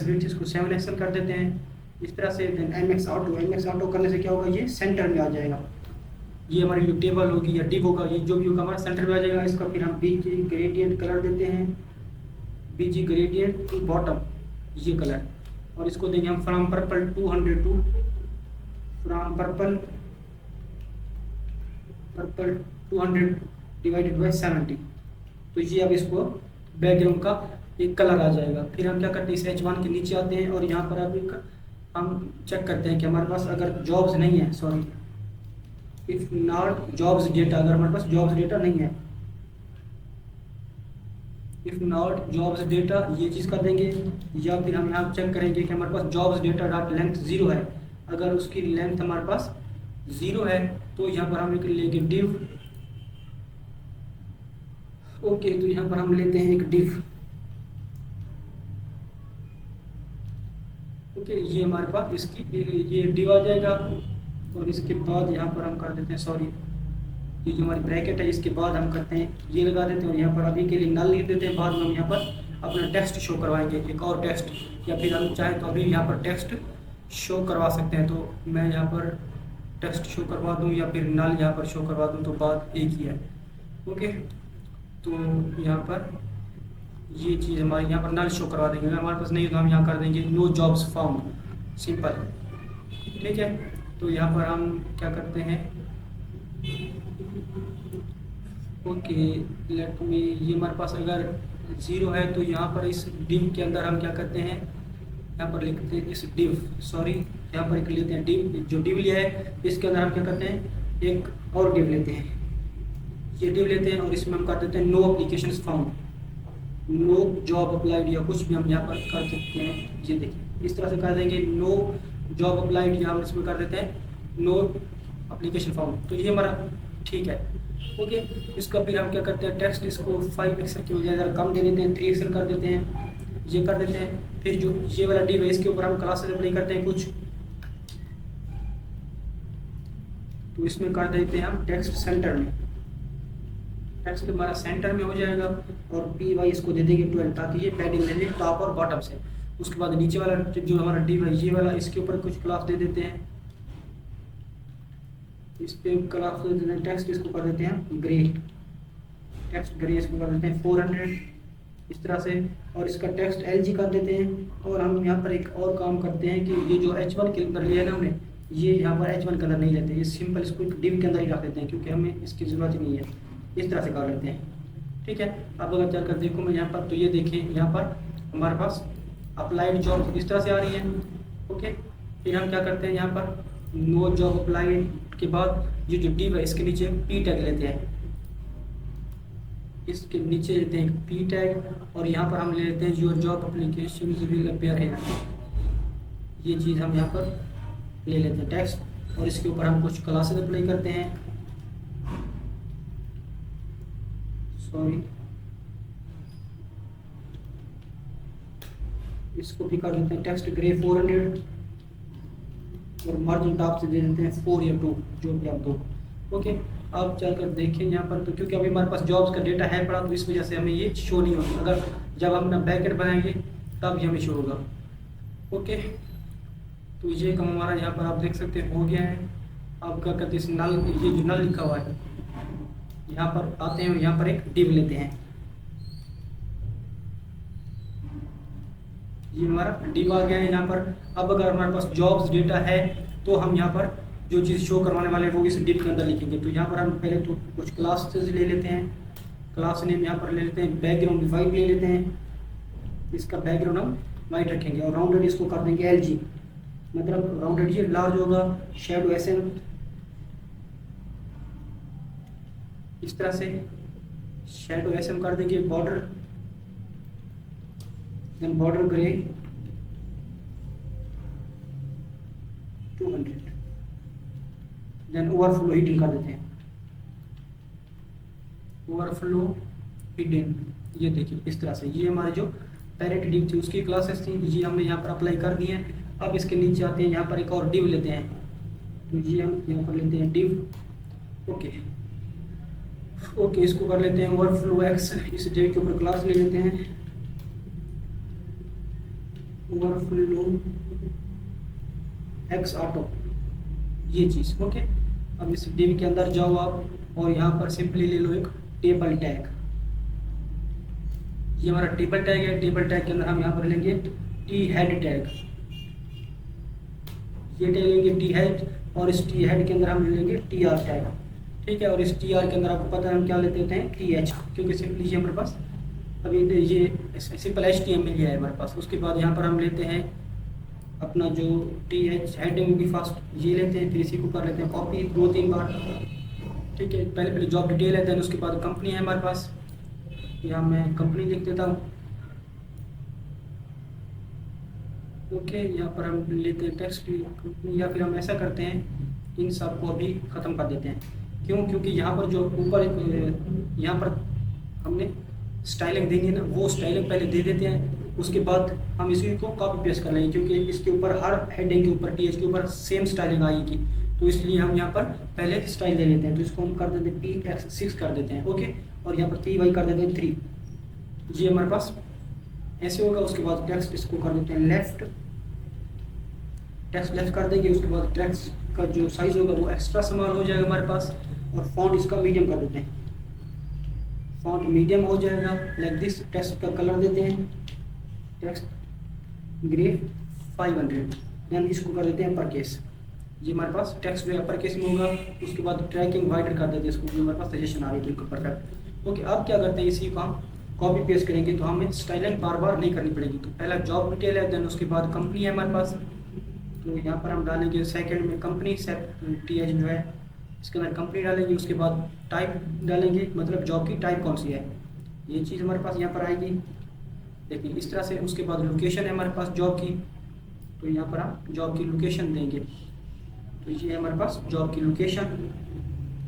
विड्थ इसको 7 एक्सेल कर देते हैं इस तरह से। देन MX ऑटो करने से क्या होगा, ये सेंटर में आ जाएगा, ये हमारी जो टेबल होगी या डिव होगा, ये जो भी होगा हमारा सेंटर में आ जाएगा। इसका फिर हम BG ग्रेडियंट कलर देते हैं, BG ग्रेडियंट टू बॉटम ये कलर, और इसको देंगे हम from purple 200 to from purple 200 divided by 70। तो ये अब इसको बैकग्राउंड का एक कलर आ जाएगा। फिर हम क्या करते हैं, इस H1 के नीचे आते हैं, और यहाँ पर अब हम चेक करते हैं कि हमारे पास अगर जॉब्स नहीं है, sorry if not jobs data, अगर हमारे पास जॉब्स डेटा नहीं है इफ़ नॉट जॉब्स डेटा, ये चीज़ कर देंगे। या फिर हम यहाँ चेक करेंगे कि हमारे पास जॉब्स डेटा डॉट लेंथ 0 है। अगर उसकी लेंथ हमारे पास 0 है तो यहाँ पर हम लेंगे डिव। ओके, तो यहाँ पर हम लेते हैं एक डिव। ओके, ये हमारे पास इसकी ये डिव आ जाएगा। और इसके बाद यहाँ पर हम कर देते हैं, सॉरी, ये जो हमारी ब्रैकेट है इसके बाद हम करते हैं ये लगा देते हैं। और यहाँ पर अभी के लिए नल लिख देते हैं, बाद में हम यहाँ पर अपना टेक्स्ट शो करवाएंगे, एक और टेक्स्ट। या फिर हम चाहें तो अभी यहाँ पर टेक्स्ट शो करवा सकते हैं। तो मैं यहाँ पर टेक्स्ट शो करवा दूँ या फिर नल यहाँ पर शो करवा दूँ, तो बात एक ही है। ओके, तो यहाँ पर ये चीज़ हमारे यहाँ पर नल शो करवा देंगे। अगर हमारे पास नहीं तो हम यहाँ कर देंगे नो जॉब्स फाउंड, सिंपल। ठीक है, तो यहाँ पर हम क्या करते हैं, ओके लेट मी, ये हमारे पास अगर 0 है तो यहाँ पर इस डिव के अंदर हम क्या करते हैं, यहाँ पर लिखते हैं इस डिव, सॉरी यहाँ पर एक लेते हैं डिव। जो डिव लिया है इसके अंदर हम क्या करते हैं, एक और डिव लेते हैं, ये डिव लेते हैं। और इसमें हम कर देते हैं no applications found, no job applied, या कुछ भी हम यहाँ पर कर सकते हैं। ये देखिए इस तरह से कर देंगे नो जॉब अप्लाइड, या हम इसमें कर देते हैं नो एप्लीकेशन फाउंड। तो ये हमारा ठीक है। ओके, इसका फिर हम क्या करते हैं, टेक्स्ट इसको 5 पिक्सल की बजाय ज़रा कम दे देते हैं, 3 पिक्सल कर देते हैं, ये कर देते हैं। फिर जो ये वाला डिव है इसके ऊपर हम क्लासेस अप्लाई करते हैं कुछ, तो इसमें कर देते हैं हम टेक्स्ट सेंटर में, टेक्स्ट हमारा सेंटर में हो जाएगा। और पी वाई इसको दे देंगे 12, ताकि ये पैडिंग ले ले टॉप और बॉटम से। उसके बाद नीचे वाला जो हमारा डिव है ये वाला, इसके ऊपर कुछ क्लास दे देते हैं, इस पे क्लास दे देते हैं टेक्स्ट, इसको कर देते हैं ग्रे, टेक्स्ट ग्रे इसको कर देते हैं 400 इस तरह से। और इसका टेक्स्ट LG कर देते हैं। और हम यहाँ पर एक और काम करते हैं कि ये जो H1 के अंदर लिया है ना हमने, ये यहाँ पर H1 के अंदर नहीं लेते, ये सिंपल इसको एक डिव के अंदर ही रख देते हैं, क्योंकि हमें इसकी ज़रूरत ही नहीं है। इस तरह से कर लेते हैं। ठीक है, अब अगर चलकर देखो मैं यहाँ पर, तो ये देखिए यहाँ पर हमारे पास अप्लाइड जॉब इस तरह से आ रही है। ओके, फिर हम क्या करते हैं, यहाँ पर नो जॉब अप्लाइड के बाद ये जो डिव है इसके नीचे P टैग लेते हैं, इसके नीचे लेते हैं P टैग। और यहाँ पर हम ले लेते हैं your job application will appear है, ये चीज़ हम यहाँ पर ले लेते हैं टेक्स्ट। और इसके ऊपर हम कुछ क्लासेस अप्लाई करते हैं, सॉरी इसको भी कर देते हैं टेक्स्ट ग्रे 400। और मार्जिन टॉप से दे देते हैं 4 या 2, जो भी आप दो। ओके, अब चलकर देखें यहाँ पर, तो क्योंकि अभी हमारे पास जॉब्स का डेटा है पड़ा, तो इस वजह से हमें ये शो नहीं होगा। अगर जब हम अपना बैकेंड बनाएंगे तब ये हमें शो होगा। ओके, तो ये काम हमारा यहाँ पर आप देख सकते हैं हो गया है। अब क्या करते हैं, इस नल, ये जो नल लिखा हुआ है यहाँ पर आते हैं और यहाँ पर एक डिव लेते हैं, ये हमारा डिव आ गया है यहाँ पर। अब अगर हमारे पास जॉब्स डेटा है तो हम यहाँ पर जो चीज़ शो करवाने वाले हैं वो इस डिव के अंदर लिखेंगे। तो यहाँ पर हम पहले तो कुछ क्लासेस ले लेते हैं, क्लास नेम यहाँ पर ले लेते हैं, बैकग्राउंड वाइट ले लेते हैं, इसका बैकग्राउंड हम वाइट रखेंगे। और राउंडेड इसको कर देंगे LG, मतलब राउंडेड ये लार्ज होगा। शेडो SM इस तरह से शेडो SM कर देंगे। Border, then border grey 200, then overflow hidden कर देते हैं, ओवरफ्लो हिडन। ये देखिए इस तरह से, ये हमारे जो पैरेंट डिव थी उसकी क्लासेस थी, ये हमने यहाँ पर अप्लाई कर दिए हैं। अब इसके नीचे आते हैं, यहाँ पर एक और डिव लेते हैं, तो ये हम यहाँ पर लेते हैं डिव। ओके, इसको कर लेते हैं ओवरफ्लो X, इस डिव के ऊपर क्लास ले लेते हैं ओवरफ्लो X ऑटो, ये चीज़। ओके, अब इस डिव के अंदर जाओ आप और यहाँ पर सिंपली ले लो एक टेबल टैग, ये हमारा टेबल टैग है। टेबल टैग के अंदर हम यहाँ पर लेंगे टी हेड टैग, ये टैग लेंगे टी हेड। और इस टी हेड के अंदर हम ले लेंगे TR टैग, ठीक है। और इस TR के अंदर आपको पता है हम क्या लेते होते हैं TH, क्योंकि सिंपली ये हमारे पास अभी ये सिंपल HTML है हमारे पास। उसके बाद यहाँ पर हम लेते हैं अपना जो TH हेडिंग होगी फर्स्ट, ये लेते हैं, फिर इसी को कर लेते हैं कॉपी 2-3 बार, ठीक है। पहले जॉब डिटेल है, देन उसके बाद कंपनी है हमारे पास, यहाँ मैं कंपनी लिख देता हूँ। ओके, यहाँ पर हम लेते हैं टेक्स्ट कंपनी, या फिर हम ऐसा करते हैं इन सब को अभी ख़त्म कर देते हैं। क्यों? क्योंकि यहाँ पर जो ऊपर यहाँ पर हमने स्टाइलिंग देंगे ना, वो स्टाइलिंग पहले दे देते हैं, उसके बाद हम इसी को कॉपी पेस्ट कर लेंगे, क्योंकि इसके ऊपर हर हेडिंग के ऊपर टीएच के ऊपर सेम स्टाइलिंग आएगी, तो इसलिए हम यहाँ पर पहले स्टाइल दे लेते हैं। तो इसको हम कर देते हैं P6 कर देते हैं। ओके, और यहाँ पर PY कर देते हैं 3, ये हमारे पास ऐसे होगा। उसके बाद टेक्स्ट इसको कर देते हैं लेफ्ट, टेक्स्ट लेफ्ट कर देंगे। उसके बाद टेक्स्ट का जो साइज होगा वो एक्स्ट्रा स्मॉल हो जाएगा हमारे पास, और फॉन्ट इसका मीडियम कर देते हैं, फॉन्ट मीडियम हो जाएगा लाइक दिस। टेक्स्ट का कलर देते हैं टेक्स्ट ग्रे 500, देन इसको कर देते हैं अपर केस। ये हमारे पास टेक्स्ट जो अपर केस में होगा। उसके बाद ट्रैकिंग वाइडर कर देते हैं इसको, जो हमारे पास सजेशन आ रही है बिल्कुल परफेक्ट। ओके, अब क्या करते हैं, इसी को हम कॉपी पेस्ट करेंगे, तो हमें स्टाइलिंग बार बार नहीं करनी पड़ेगी। तो पहला जॉब डिटेल है, देन उसके बाद कंपनी है हमारे पास, तो यहाँ पर हम डालेंगे सेकंड में कंपनी TH जो है इसके अंदर कंपनी डालेंगे। उसके बाद टाइप डालेंगे, मतलब जॉब की टाइप कौन सी है, ये चीज़ हमारे पास यहाँ पर आएगी। देखिए इस तरह से। उसके बाद लोकेशन है हमारे पास जॉब की, तो यहाँ पर हम जॉब की लोकेशन देंगे, तो ये है हमारे पास जॉब की लोकेशन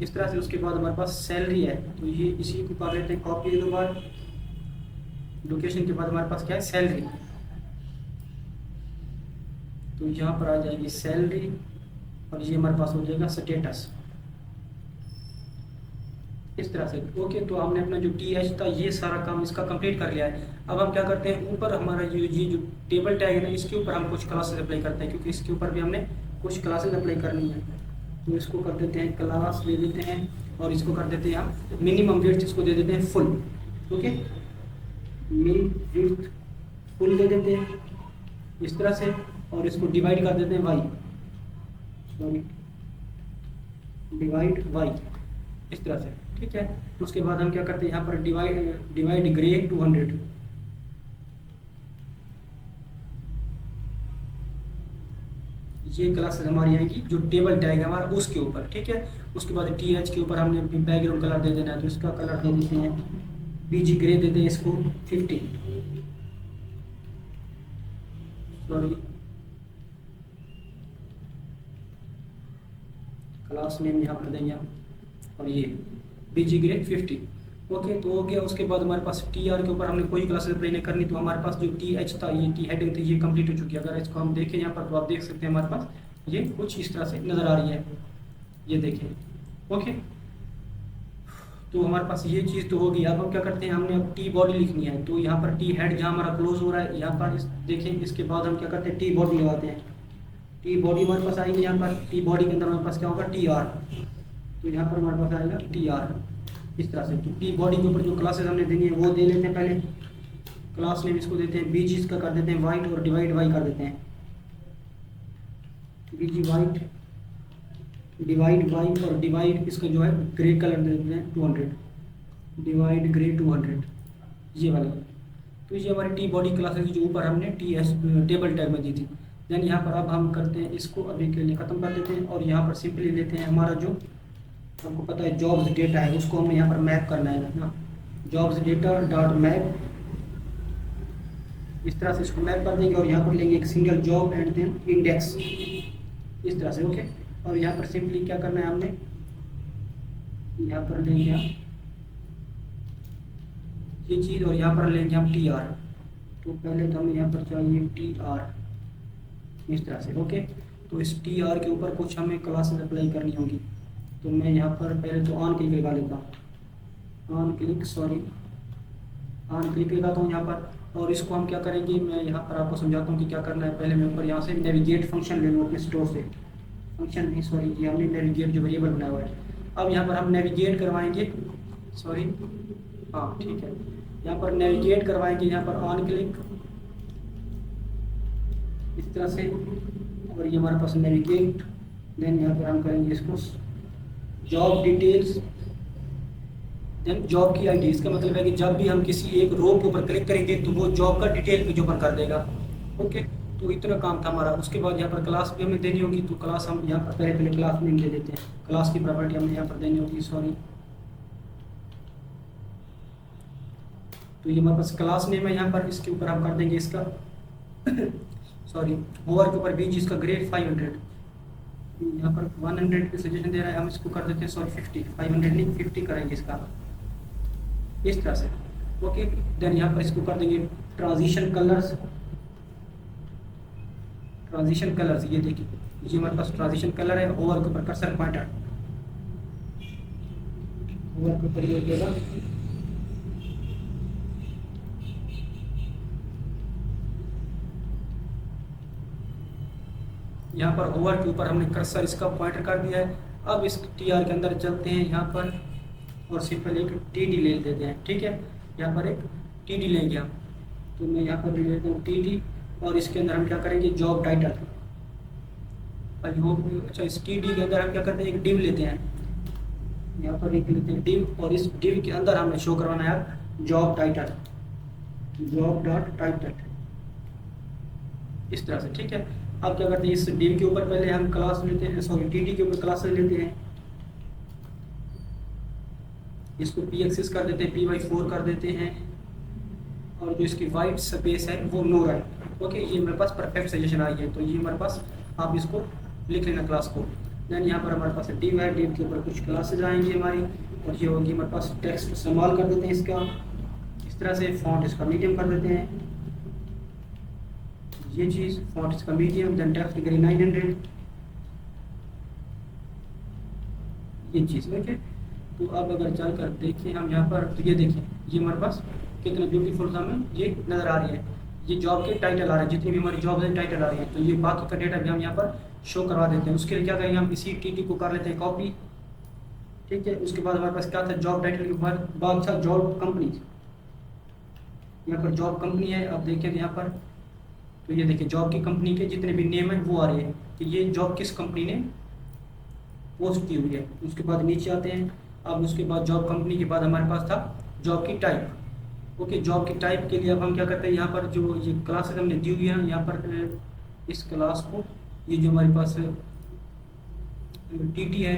इस तरह से। उसके बाद हमारे पास सैलरी है, तो ये इसी को कर लेते हैं कॉपी 2 बार। लोकेशन के बाद हमारे पास क्या है, सैलरी, तो यहाँ पर आ जाएगी सैलरी, और ये हमारे पास हो जाएगा स्टेटस इस तरह से। ओके, तो हमने अपना जो TH था ये सारा काम इसका कंप्लीट कर लिया है। अब हम क्या करते हैं, ऊपर हमारा ये जो टेबल टैग है ना, इसके ऊपर हम कुछ क्लासेस अप्लाई करते हैं, क्योंकि इसके ऊपर भी हमने कुछ क्लासेस अप्लाई करनी है। तो इसको कर देते हैं क्लास ले देते हैं, और इसको कर देते हैं हम मिनिमम वेट, इसको दे देते हैं फुल। ओके, मिन वेट फुल दे देते हैं इस तरह से, और इसको डिवाइड कर देते हैं डिवाइड वाई इस तरह से। ठीक है, उसके बाद हम क्या करते हैं, यहाँ पर डिवाइड ग्रे 200, ये क्लासेस हमारी आएगी जो टेबल टैग है हमारा उसके ऊपर। ठीक है, उसके बाद TH के ऊपर हमने बैकग्राउंड कलर दे देना है, तो इसका कलर दे देते हैं BG ग्रे, दे दें इसको 50, सॉरी क्लास नेम यहाँ पर देंगे हम, और ये BG ग्रे 50। ओके, तो हो गया। उसके बाद हमारे पास TR के ऊपर हमने कोई क्लासेस अप्लाई नहीं करनी, तो हमारे पास जो TH था, ये T हेडिंग थी, ये कंप्लीट हो चुकी है। अगर इसको हम देखें यहाँ पर, तो आप देख सकते हैं हमारे पास ये कुछ इस तरह से नज़र आ रही है, ये देखें। ओके, तो हमारे पास ये चीज़ तो होगी। अब हम क्या करते हैं, हमने अब T बॉडी लिखनी है, तो यहाँ पर T हेड जहाँ हमारा क्लोज हो रहा है, यहाँ पर देखें। इसके बाद हम क्या करते हैं, T बॉडी लगाते हैं। T बॉडी हमारे पास आएगी, यहाँ पर T बॉडी के अंदर हमारे पास क्या होगा, TR, तो यहाँ पर हमारे पास आएगा TR इस तरह से। तो T बॉडी के ऊपर जो क्लासेस हमने देनी है वो दे लेते हैं पहले। क्लास नेम इसको देते हैं BG, इसका कर देते हैं वाइट, और डिवाइड वाई कर देते हैं BG वाइट, डिवाइड वाई, और डिवाइड इसका जो है ग्रे कलर दे देते हैं 200, डिवाइड ग्रे 200 ये वाला। तो ये हमारी T बॉडी क्लासेस जो ऊपर हमने TS टेबल टैग में दी थी। देन यहाँ पर अब हम करते हैं इसको अभी के लिए ख़त्म कर देते हैं, और यहाँ पर सिंपली लेते हैं हमारा जो आपको पता है जॉब्स डेटा है, उसको हमें यहाँ पर मैप करना है ना, जॉब्स डेटा डॉट मैप इस तरह से इसको मैप कर देंगे, और यहाँ पर लेंगे एक single job and then index इस तरह से। ओके, और यहाँ पर सिंपली क्या करना है हमने, यहाँ पर लेंगे हम ये चीज़, और यहाँ पर लेंगे हम TR। तो पहले तो हमें यहाँ पर चाहिए TR इस तरह से। ओके, तो इस TR के ऊपर कुछ हमें क्लासेस अप्लाई करनी होगी, तो मैं यहाँ पर पहले तो ऑन क्लिक लगा लेता हूँ, ऑन क्लिक लगाता हूँ यहाँ पर। और इसको हम क्या करेंगे, मैं यहाँ पर आपको समझाता हूँ कि क्या करना है। पहले मैं ऊपर यहाँ से नेविगेट फंक्शन ले लूँ अपने स्टोर से, फंक्शन नहीं सॉरी, ये हमने नेविगेट जो वेरिएबल बनाया हुआ है। अब यहाँ पर हम नेविगेट करवाएंगे, सॉरी हाँ ठीक है, यहाँ पर नेविगेट करवाएंगे, यहाँ पर ऑन क्लिक इस तरह से, और ये हमारे पास नेविगेट। देन यहाँ पर हम करेंगे इसको जॉब डिटेल्स, देन जॉब की आईडी। इसका मतलब है कि जब भी हम किसी एक रो के ऊपर क्लिक करेंगे तो वो जॉब का डिटेल भी ओपन कर देगा। ओके, तो इतना काम था हमारा। उसके बाद यहाँ पर क्लास भी हमें देनी होगी, तो क्लास हम यहाँ पर पहले क्लास नेम दे देते हैं, क्लास की प्रॉपर्टी हमें यहाँ पर देनी होगी, सॉरी तो ये हमारे पास क्लास नेम है, यहाँ पर इसके ऊपर हम कर देंगे इसका सॉरी होवर के ऊपर बीच इसका ग्रेड 500, यहाँ पर 100 पे सजेशन दे रहा है, हम इसको कर देते हैं सॉरी 50, 500 नहीं 50 करेंगे इसका, इस तरह से। ओके देन यहाँ पर इसको कर देंगे ट्रांजिशन कलर्स, ट्रांजिशन कलर्स ये देखिए ये हमारे पास ट्रांजिशन कलर है, ओवर के ऊपर कर्सर पॉइंटर, ओवर के ऊपर ये हो जाएगा यहाँ पर ओवर के ऊपर हमने कर्सर इसका पॉइंटर कर दिया है। अब इस टीआर के अंदर चलते हैं यहाँ पर और सिंपल एक टीडी ले लेते हैं, ठीक है। यहाँ पर एक टीडी लेंगे हम, तो मैं यहाँ पर ले लेता हूँ टीडी और इसके अंदर हम क्या करेंगे जॉब टाइटल, अच्छा इस टीडी के अंदर हम क्या करते हैं एक डिव लेते हैं, यहाँ पर एक लेते हैं डिव और इस डिव के अंदर हमने शो करवाना है job title, job dot title, इस तरह से, ठीक है। अब क्या करते हैं इस डिव के ऊपर पहले हम क्लास लेते हैं, सॉरी टीडी के ऊपर क्लास लेते हैं, इसको पी एक्सिस कर देते हैं, py4 कर देते हैं और जो इसकी वाइट स्पेस है वो नो राइट। ओके ये मेरे पास परफेक्ट सजेशन आई है, तो ये हमारे पास आप इसको लिख लेना क्लास को। देन यहाँ पर हमारे पास डिव है, डिव के ऊपर कुछ क्लासेज आएंगी हमारी और ये होगी हमारे पास टेक्स्ट स्मॉल कर देते हैं इसका, इस तरह से फॉन्ट इसका मीडियम कर देते हैं, ये चीज़ फॉन्ट इसका मीडियम, देन टेक्स्ट डिग्री 900 ये चीज़। ओके तो अब अगर चल कर देखिए हम यहाँ पर, तो ये देखिए ये हमारे पास कितना ब्यूटीफुल सा हमें ये नज़र आ रही है, ये जॉब के टाइटल आ रहे हैं, जितनी भी हमारी जॉब है टाइटल आ रही है, तो ये बाकी का डेटा भी हम यहाँ पर शो करवा देते हैं। उसके लिए क्या करेंगे हम इसी टीटी को कर लेते हैं कॉपी, ठीक है। उसके बाद हमारे पास क्या था जॉब टाइटल के बाद था जॉब कंपनी, यहाँ पर जॉब कंपनी है, अब देखिए यहाँ पर तो ये देखिए जॉब की कंपनी के जितने भी नेम है वो आ रहे हैं कि ये जॉब किस कंपनी ने पोस्ट की हुई है। उसके बाद नीचे आते हैं, अब उसके बाद जॉब कंपनी के बाद हमारे पास था जॉब की टाइप। ओके जॉब की टाइप के लिए अब हम क्या करते हैं यहाँ पर जो ये क्लासेस हमने दी हुई है, यहाँ पर इस क्लास को ये जो हमारे पास टीटी है,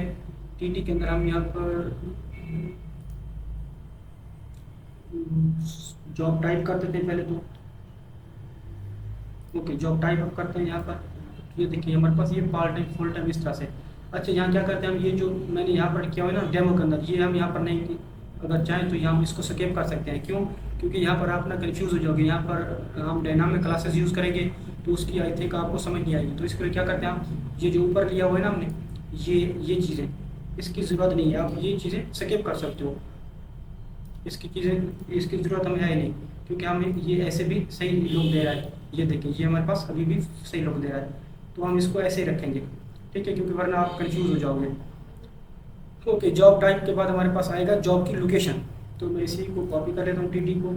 टीटी के अंदर हम यहाँ पर जॉब टाइप कर देते हैं पहले तो। ओके जॉब टाइप अप करते हैं यहाँ पर, ये देखिए हमारे पास ये पार्ट टाइम फुल टाइम इस तरह से। अच्छा यहाँ क्या करते हैं हम, ये जो मैंने यहाँ पर किया हुआ है ना डेमो के अंदर, ये हम यहाँ पर नहीं, अगर चाहें तो यहाँ हम इसको स्किप कर सकते हैं। क्यों? क्योंकि यहाँ पर आप ना कन्फ्यूज़ हो जाओगे, यहाँ पर हम डायनामिक क्लासेस यूज़ करेंगे तो उसकी आई थिंक आपको समझ नहीं आएगी। तो इसके लिए क्या करते हैं हम, ये जो ऊपर लिया हुआ है ना हमने ये चीज़ें, इसकी ज़रूरत नहीं है, आप ये चीज़ें स्किप कर सकते हो, इसकी ज़रूरत हमें है नहीं, क्योंकि हमें ये ऐसे भी सही लोग दे रहा है। ये देखिए ये हमारे पास अभी भी सही लोग दे रहा है, तो हम इसको ऐसे ही रखेंगे, ठीक है, क्योंकि वरना आप कंफ्यूज हो जाओगे। ओके जॉब टाइप के बाद हमारे पास आएगा जॉब की लोकेशन, तो मैं इसी को कॉपी कर लेता हूँ टीटी को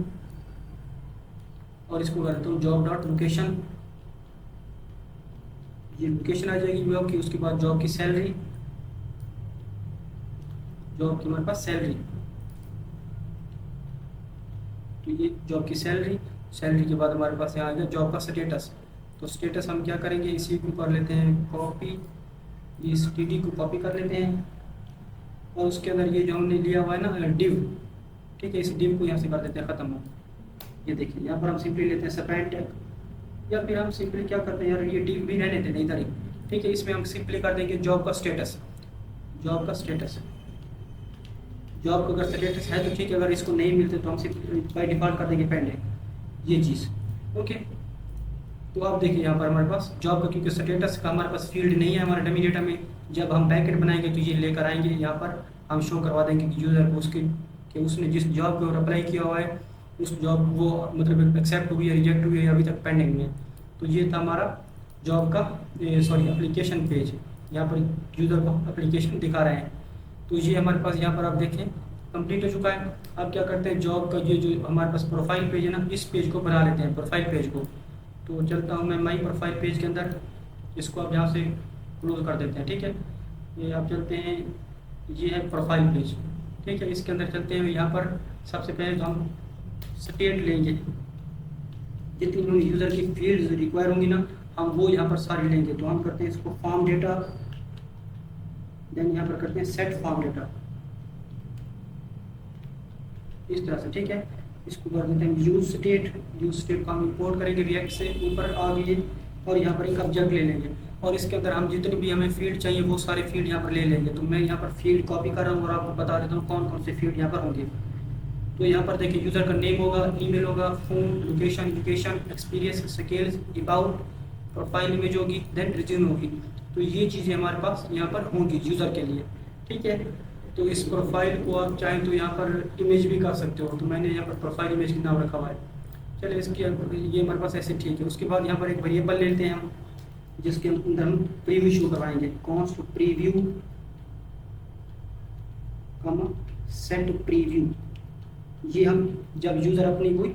और इसको कर देता हूँ जॉब डॉट लोकेशन, ये लोकेशन आ जाएगी जॉब की। उसके बाद जॉब की सैलरी, जॉब की हमारे पास सैलरी, तो ये जॉब की सैलरी, सैलरी के बाद हमारे पास यहाँ आ गया जॉब का स्टेटस। तो स्टेटस हम क्या करेंगे, इसी को कर लेते हैं कॉपी, इस टीटी को कॉपी कर लेते हैं और उसके अंदर ये जो हमने लिया हुआ है ना डिव, ठीक है, इस डिव को यहाँ से कर देते हैं ख़त्म हो। ये देखिए यहाँ पर हम सिंपली लेते हैं स्पैन टैग, या फिर हम सिंपली क्या करते हैं यार, ये डिव भी रहने देते हैं इधर ही, ठीक है। इसमें हम सिंपली कर देंगे जॉब का स्टेटस, जॉब का स्टेटस, जॉब का अगर स्टेटस है तो ठीक है, अगर इसको नहीं मिलते तो हम सिर्फ बाई डिफ़ॉल्ट कर देंगे पेंडिंग, ये चीज़। ओके तो आप देखिए यहाँ पर हमारे पास जॉब का, क्योंकि स्टेटस का हमारे पास फील्ड नहीं है हमारे डमी डेटा में, जब हम बैकएंड बनाएंगे तो ये लेकर आएंगे, यहाँ पर हम शो करवा देंगे कि यूज़र को उसके कि उसने जिस जॉब को अप्लाई किया हुआ है उस जॉब वो मतलब एक्सेप्ट हुई है, रिजेक्ट हुई है, अभी तक पेंडिंग में है। तो ये था हमारा जॉब का सॉरी एप्लीकेशन पेज, यहाँ पर यूज़र को एप्लीकेशन दिखा रहे हैं। तो ये हमारे पास यहाँ पर आप देखें कंप्लीट हो चुका है। अब क्या करते हैं, जॉब का ये जो हमारे पास प्रोफाइल पेज है ना, इस पेज को बना लेते हैं, प्रोफाइल पेज को। तो चलता हूँ मैं माई प्रोफाइल पेज के अंदर, इसको आप यहाँ से क्लोज कर देते हैं, ठीक है। ये आप चलते हैं, ये है प्रोफाइल पेज, ठीक है। इसके अंदर चलते हैं, यहाँ पर सबसे पहले तो हम स्टेट लेंगे, जितनी यूज़र की फील्ड रिक्वायर होंगी ना हम वो यहाँ पर सारी लेंगे। तो हम करते हैं इसको फॉर्म डेटा, देन यहाँ पर करते हैं सेट फॉर्म डेटा, इस तरह से, ठीक है। इसको कर देते हैं यूज स्टेट। यूज स्टेट को हम इंपोर्ट करेंगे रिएक्ट से, ऊपर आ गए और यहाँ पर एक ऑब्जेक्ट ले लेंगे और इसके अंदर हम जितनी भी हमें फील्ड चाहिए वो सारे फील्ड यहाँ पर ले लेंगे। तो मैं यहाँ पर फील्ड कॉपी कर रहा हूँ और आपको बता देता हूँ कौन कौन से फील्ड यहाँ पर होंगे। तो यहाँ पर देखिए यूज़र का नेम होगा, ईमेल होगा, phone, location, education, experience, skills, about, profile image होगी, देन रिज्यूम होगी। तो ये चीज़ें हमारे पास यहाँ पर होंगी यूज़र के लिए, ठीक है। तो इस प्रोफाइल को आप चाहें तो यहाँ पर इमेज भी कर सकते हो। तो मैंने यहाँ पर प्रोफाइल इमेज का नाम रखा हुआ है। चलिए इसकी ये हमारे पास ऐसे ठीक है। उसके बाद यहाँ पर एक वेरिएबल लेते हैं हम, जिसके अंदर हम प्रीव्यू शो करवाएंगे। Const preview set preview. ये हम जब यूज़र अपनी कोई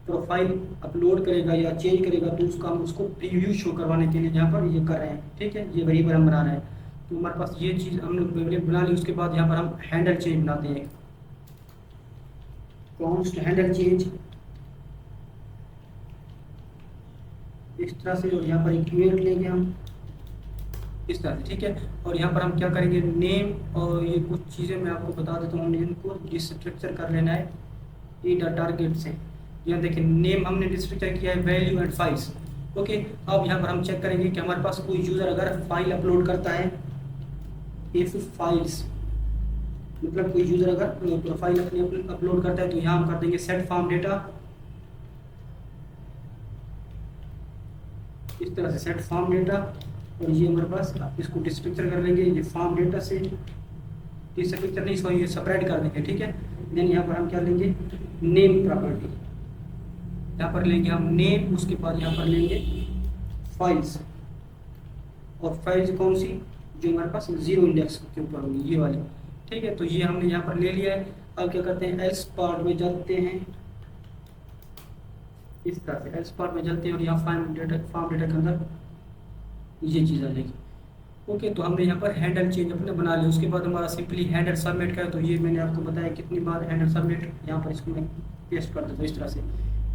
प्रोफाइल अपलोड करेगा या चेंज करेगा तो उसका हम उसको प्रीव्यू शो करवाने के लिए यहाँ पर ये कर रहे हैं, ठीक है। ये वेरिएबल हम बना रहे हैं। तो हमारे पास ये चीज़ हमने वेरिएबल बना ली। उसके बाद यहाँ पर हम हैंडल चेंज बनाते हैं, कॉन्स्ट हैंडल चेंज इस तरह से। और यहाँ पर एक कीवर्ड लेंगे हम इस तरह से, ठीक है। और यहाँ पर हम क्या करेंगे, नेम और ये कुछ चीज़ें मैं आपको बता देता हूँ। नेम को डिस्ट्रक्चर कर लेना है ई टारगेट से। यहाँ देखिए नेम हमने डिस्ट्रक्चर किया है वैल्यू एंड फाइल्स, ओके। अब यहाँ पर हम चेक करेंगे कि हमारे पास कोई यूज़र अगर फाइल अपलोड करता है, इफ फाइल्स मतलब कोई यूज़र अगर फाइल अपनी अपलोड करता है तो यहाँ हम कर देंगे सेट फॉर्म डेटा इस तरह से, सेट फॉर्म डेटा। और ये हमारे पास इसको डिस्ट्रक्चर कर लेंगे ये फॉर्म डेटा से, डिस्ट्रक्चर नहीं सॉरी ये सेपरेट कर देंगे, ठीक है। देन यहाँ पर हम क्या लेंगे, नेम प्रॉपर्टी। यहाँ पर लेंगे हम नेम, उसके बाद यहाँ पर लेंगे फाइल्स। और फाइल्स कौन सी, जो हमारे पास 0 इंडेक्स के ऊपर होगी, ये वाली, ठीक है। तो ये हमने यहाँ पर ले लिया है। अब क्या करते हैं, एल्स पार्ट में जाते हैं इस तरह से, एल्स पार्ट में जाते हैं और यहाँ फॉर्म डेटा के अंदर ये चीज़ आ जाएगी, ओके। तो हमने यहाँ पर हैंडल चेंज अपने बना लिया। उसके बाद हमारा सिंपली हैंडल सबमिट का है। तो ये मैंने आपको बताया कितनी बार हैंडल सबमिट, यहाँ पर इसको मैं पेस्ट कर देता हूँ इस तरह से।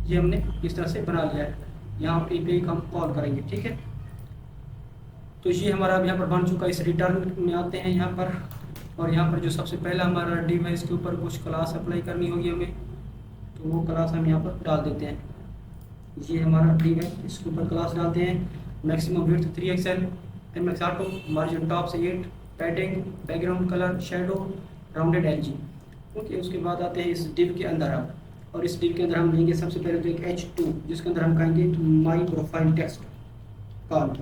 ये हमने इस तरह से बना लिया है। यहाँ पे एक हम कॉल करेंगे, ठीक है। तो ये हमारा अब यहाँ पर बन चुका है। इस रिटर्न में आते हैं यहाँ पर, और यहाँ पर जो सबसे पहला हमारा डिव है इसके ऊपर कुछ क्लास अप्लाई करनी होगी हमें, तो वो क्लास हम यहाँ पर डाल देते हैं। ये हमारा डिव है, इसके ऊपर क्लास डालते हैं। Maximum width 3XL, MX auto, margin top से 8, padding, background colour, shadow, rounded edge, okay. उसके बाद आते हैं इस डिव के अंदर हम, और इस डिव के अंदर हम लेंगे सबसे पहले तो एक H2 जिसके अंदर हम कहेंगे माई प्रोफाइल टेक्स्ट कॉल।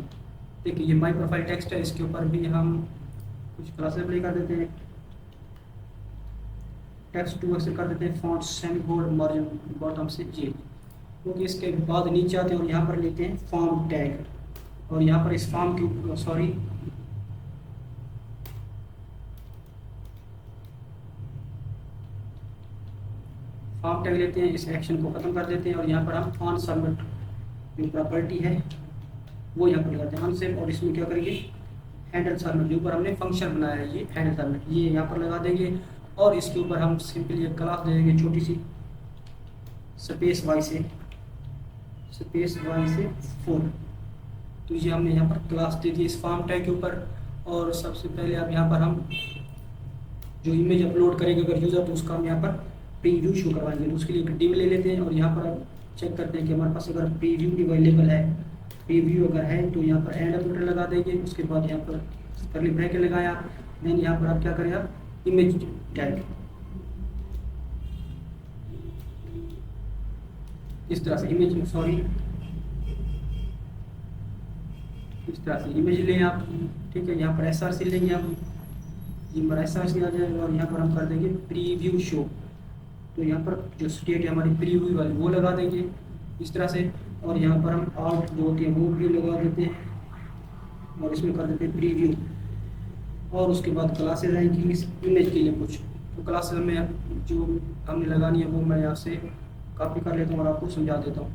देखिए ये माई प्रोफाइल टेक्स्ट है, इसके ऊपर भी हम कुछ क्लास अप्लाई कर देते हैं। टेक्स्ट 2 से कर देते हैं font semi bold, margin bottom से जी, ओके। इसके बाद नीचे आते हैं और यहाँ पर लेते हैं फॉर्म टैग, और यहाँ पर इस फॉर्म के ऊपर फॉर्म टैग लेते हैं, इस एक्शन को खत्म कर देते हैं। और यहाँ पर हम ऑन सबमिट जो प्रॉपर्टी है वो यहाँ पर लगाते हैं अनसेव। और इसमें क्या करेंगे, हैंडल सबमिट जो ऊपर हमने फंक्शन बनाया है ये हैंडल सबमिट, ये यहाँ पर लगा देंगे। और इसके ऊपर हम सिंपली एक क्लास दे देंगे छोटी सी, स्पेस वाई से 4। तो ये हमने यहाँ पर क्लास दे दी इस फॉर्म टैग के ऊपर। और सबसे पहले अब यहाँ पर हम जो इमेज अपलोड करेंगे अगर यूज़र, तो उसका हम यहाँ पर प्रीव्यू शो करवाएंगे। तो उसके लिए एक डिव ले लेते हैं और यहाँ पर हम चेक करते हैं कि हमारे पास अगर प्रीव्यू अवेलेबल है, प्रीव्यू अगर है तो यहाँ पर एंड ऑपरेटर लगा देंगे। उसके बाद यहाँ पर करली ब्रैकेट लगाया, देन यहाँ पर आप क्या करें, आप इमेज टैग इस तरह से इस तरह से इमेज लें आप, ठीक है। यहाँ पर SRC लेंगे आप, ये पर SRC आ जाएगा। और यहाँ पर हम कर देंगे प्रीव्यू शो। तो यहाँ पर जो स्टेट है हमारी प्रीव्यू वाली वो लगा देंगे इस तरह से। और यहाँ पर हम आउट जो होती है वो भी लगा देते हैं और इसमें कर देते हैं प्रीव्यू। और उसके बाद क्लासेज आएंगी इस इमेज के लिए कुछ, तो क्लासेज में जो हमने लगानी है वो मैं यहाँ से कॉपी कर लेता हूँ और आपको समझा देता हूँ।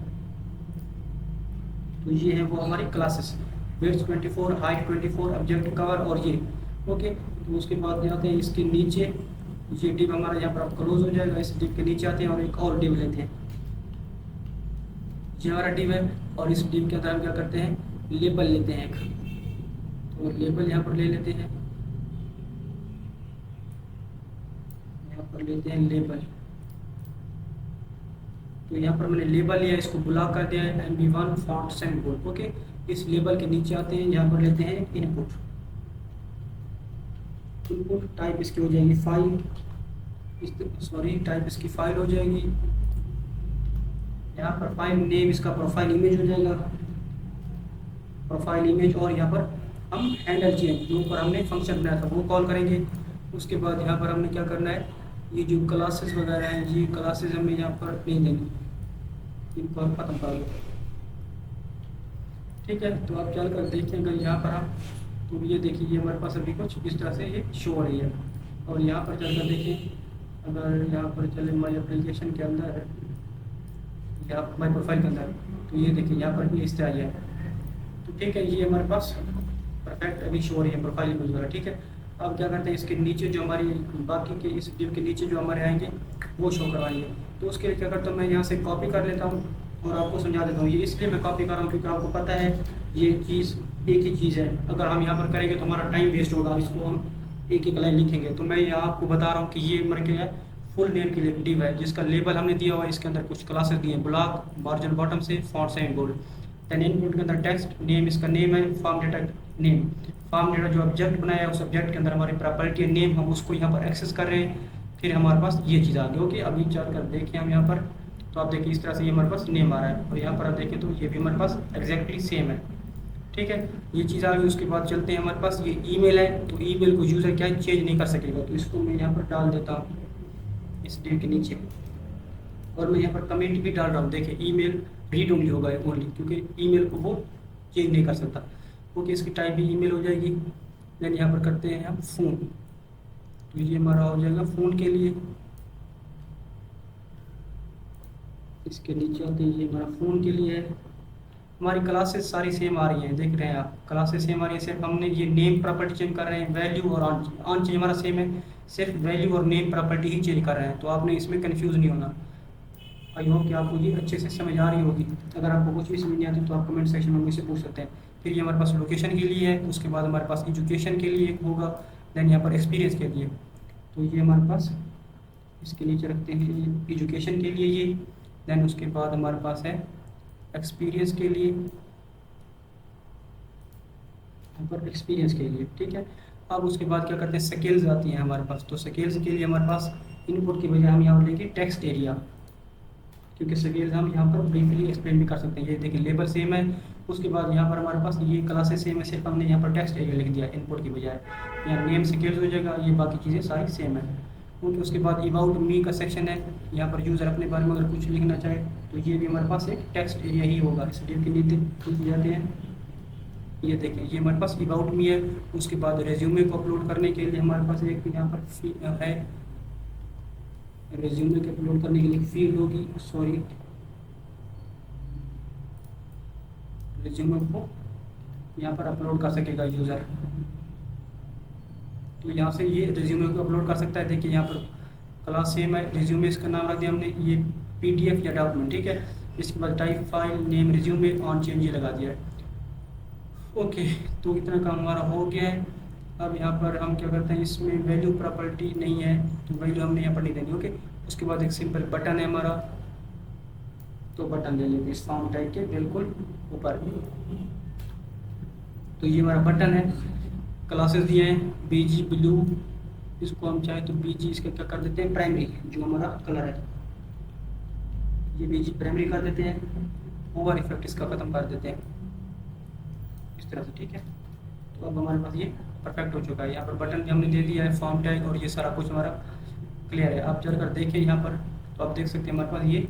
तो ये है वो हमारी classes, width 24, height 24, object cover और ये, ओके। तो उसके बाद जाते हैं इसके नीचे, ये डिव हमारा यहाँ पर क्लोज हो जाएगा। इस डिव के नीचे आते हैं और एक और डिव लेते हैं, ये हमारा डिव है। और इस डिव के अंदर हम क्या करते हैं, लेबल लेते हैं एक, तो लेबल यहाँ पर ले लेते हैं, यहाँ पर लेते हैं लेबल। तो यहाँ पर मैंने लेबल लिया, इसको ब्लॉक कर दिया है MB1 font semi bold. Okay, इस लेबल के नीचे आते हैं, यहाँ पर लेते हैं इनपुट। इनपुट टाइप इसकी हो जाएगी फाइल, टाइप इसकी फाइल हो जाएगी। यहाँ पर फाइल नेम इसका प्रोफाइल इमेज हो जाएगा, प्रोफाइल इमेज। और यहाँ पर हम हैंडल चेंज जो ऊपर हमने फंक्शन बनाया था वो कॉल करेंगे। उसके बाद यहाँ पर हमने क्या करना है, ये जो क्लासेस वगैरह हैं, ये क्लासेस हमें यहाँ पर नहीं देंगे, इनको हम खत्म कर दो। ठीक है, तो आप चल कर देखेंगे यहाँ पर हम, तो ये देखिए ये हमारे पास अभी कुछ इस तरह से ये शो हो रही है। और यहाँ पर चलकर देखिए, अगर यहाँ पर चले माई एप्लीकेशन के अंदर है, यहाँ माई प्रोफाइल के अंदर, तो ये देखिए यहाँ पर भी इस तरह है। तो ठीक है, ये हमारे पास परफेक्ट अभी शो हो रही है प्रोफाइल इमेज वगैरह। ठीक है, अब क्या करते हैं, इसके नीचे जो हमारी बाकी के इस डिव के नीचे जो हमारे आएंगे वो शो करवाएंगे। तो उसके लिए क्या करता हूँ, मैं यहाँ से कॉपी कर लेता हूँ और आपको समझा देता हूँ। ये इसलिए मैं कॉपी कर रहा हूँ क्योंकि आपको पता है ये चीज़ एक ही चीज़ है। अगर हम यहाँ पर करेंगे तो हमारा टाइम वेस्ट होगा, इसको हम एक एक लाइन लिखेंगे। तो मैं यहाँ आपको बता रहा हूँ कि ये मेरे क्या है, फुल नेम के लिए डिव है, जिसका लेबल हमने दिया हुआ है। इसके अंदर कुछ क्लासेस दिए हैं, ब्लॉक, मार्जिन बॉटम से, font semi bold. Then input के अंदर टेक्स्ट नेम, इसका नेम है, form data name. Form data जो ऑब्जेक्ट बनाया है, उस ऑब्जेक्ट के अंदर हमारी प्रॉपर्टी नेम, हम उसको यहाँ पर एक्सेस कर रहे हैं। फिर हमारे पास ये चीज़ आ गई। ओके, अभी चल कर देखिए हम यहाँ पर, तो आप देखिए इस तरह से ये हमारे पास नेम आ रहा है, और यहाँ पर आप देखें तो ये भी हमारे पास एग्जैक्टली सेम है। ठीक है, ये चीज़ आ गई। उसके बाद चलते हैं, हमारे पास ये ईमेल है, तो ईमेल को यूज़र क्या चेंज नहीं कर सकेगा, तो इसको मैं यहाँ पर डाल देता हूँ इस डिव के नीचे। और मैं यहाँ पर कमेंट भी डाल रहा हूँ, देखिए ईमेल रीड ओनली होगा ओनली, क्योंकि ईमेल को वो चेंज नहीं कर सकता। ओके, इसकी टाइप भी ईमेल हो जाएगी। देन यहाँ पर करते हैं हम फ़ोन, तो ये हमारा हो जाएगा फ़ोन के लिए। इसके नीचे आते हैं, ये हमारा फ़ोन के लिए है। हमारी क्लासेस सारी सेम आ रही हैं, देख रहे हैं आप, क्लासेस सेम आ रही है। सिर्फ हमने ये नेम प्रॉपर्टी चेंज कर रहे हैं, वैल्यू और ऑन चेंज हमारा सेम है, सिर्फ वैल्यू और नेम प्रॉपर्टी ही चेंज कर रहे हैं। तो आपने इसमें कंफ्यूज नहीं होना। आई होप कि आपको ये अच्छे से समझ आ रही होगी। अगर आपको कुछ भी समझ नहीं आती तो आप कमेंट सेक्शन में मुझसे पूछ सकते हैं। फिर ये हमारे पास लोकेशन के लिए है, उसके बाद हमारे पास एजुकेशन के लिए एक होगा, देन यहाँ पर एक्सपीरियंस के लिए। तो ये हमारे पास इसके नीचे रखते हैं एजुकेशन के लिए ये, देन उसके बाद हमारे पास है एक्सपीरियंस के लिए, यहाँ पर एक्सपीरियंस के लिए। ठीक है, अब उसके बाद क्या करते हैं, स्केल्स आती हैं हमारे पास। तो स्केल्स के लिए हमारे पास इनपुट की बजाय हम यहाँ लेंगे टेक्स्ट एरिया, क्योंकि स्केल्स हम यहाँ पर ब्रीफली एक्सप्लेन भी कर सकते हैं। ये देखिए लेबल सेम है, उसके बाद यहाँ पर हमारे पास ये क्लासेस सेम है, सिर्फ हमने यहाँ पर टेक्स्ट एरिया लिख दिया इनपुट की बजाय। यहाँ नेम स्केल्स हो जाएगा, ये बाकी चीज़ें सारी सेम है। क्योंकि उसके बाद अबाउट मी का सेक्शन है, यहाँ पर यूज़र अपने बारे में अगर कुछ लिखना चाहे तो ये भी हमारे पास एक टेक्स्ट एरिया ही होगा। इस डिव के नीचे कुछ जाते हैं, ये देखिए ये हमारे पास अबाउट मी है। उसके बाद रेज्यूमे को अपलोड करने के लिए हमारे पास एक यहाँ पर है, रेज्यूमे के अपलोड करने के लिए फील्ड होगी, सॉरी रेज्यूमे को यहाँ पर अपलोड कर सकेगा यूज़र। तो यहाँ से ये रेज्यूमे को अपलोड कर सकता है। देखिए यहाँ पर क्लास सेम है, रेज्यूमे इसका नाम रख दिया हमने, ये PDF या डॉक्यूमेंट। ठीक है, इसके बाद type file name resume on change ये लगा दिया है। ओके, तो इतना काम हमारा हो गया है। अब यहाँ पर हम क्या करते हैं, इसमें वैल्यू प्रॉपर्टी नहीं है तो वैल्यू हमने यहाँ पर नहीं देनी। ओके, उसके बाद एक सिंपल बटन है हमारा, तो बटन ले लेते इस फॉर्म टाइप के बिल्कुल ऊपर। तो ये हमारा बटन है, क्लासेस दिए हैं BG ब्लू, इसको हम चाहे तो BG इसका क्या कर देते हैं प्राइमरी, जो हमारा कलर है ये BG प्राइमरी कर देते हैं, ओवर इफेक्ट इसका ख़त्म कर देते हैं इस तरह से। ठीक है, तो अब हमारे पास ये परफेक्ट हो चुका है। यहाँ पर बटन भी हमने दे दिया है, फॉर्म टैग, और ये सारा कुछ हमारा क्लियर है। आप चलकर देखिए यहाँ पर, तो आप देख सकते हैं हमारे पास ये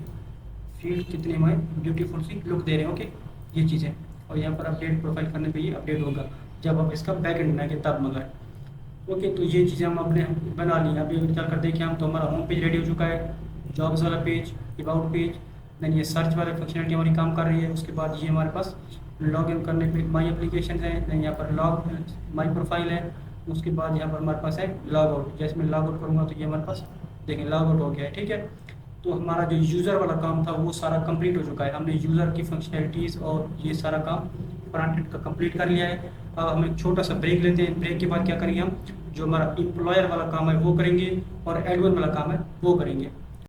फील्ड कितने हमारे ब्यूटीफुल सी लुक दे रहे हैं। ओके, ये चीज़ें, और यहाँ पर अपडेट प्रोफाइल करने पे ये अपडेट होगा जब आप इसका बैकएंड बनाएंगे तब मगर। ओके, तो ये चीज़ें हम अपने बना ली। अभी चलकर देखें हम, तो हमारा होम पेज रेडी हो चुका है, जॉब्स वाला पेज, अबाउट पेज, देन ये सर्च वाला फंक्शनलिटी हमारी काम कर रही है। उसके बाद ये हमारे पास लॉग इन करने पे माई एप्लीकेशन है, देन यहाँ पर लॉग माई प्रोफाइल है। उसके बाद यहाँ पर हमारे पास है लॉग आउट, जैसे मैं लॉग आउट करूँगा तो ये हमारे पास देखें लॉग आउट हो गया है। ठीक है, तो हमारा जो यूज़र वाला काम था वो सारा कंप्लीट हो चुका है। हमने यूज़र की फंक्शनलिटीज़ और ये सारा काम फ्रंट एंड का कंप्लीट कर लिया है। अब हम एक छोटा सा ब्रेक लेते हैं। ब्रेक के बाद क्या करेंगे हम, जो हमारा एम्प्लॉयर वाला काम है वो करेंगे और एडमिन वाला काम है वो करेंगे।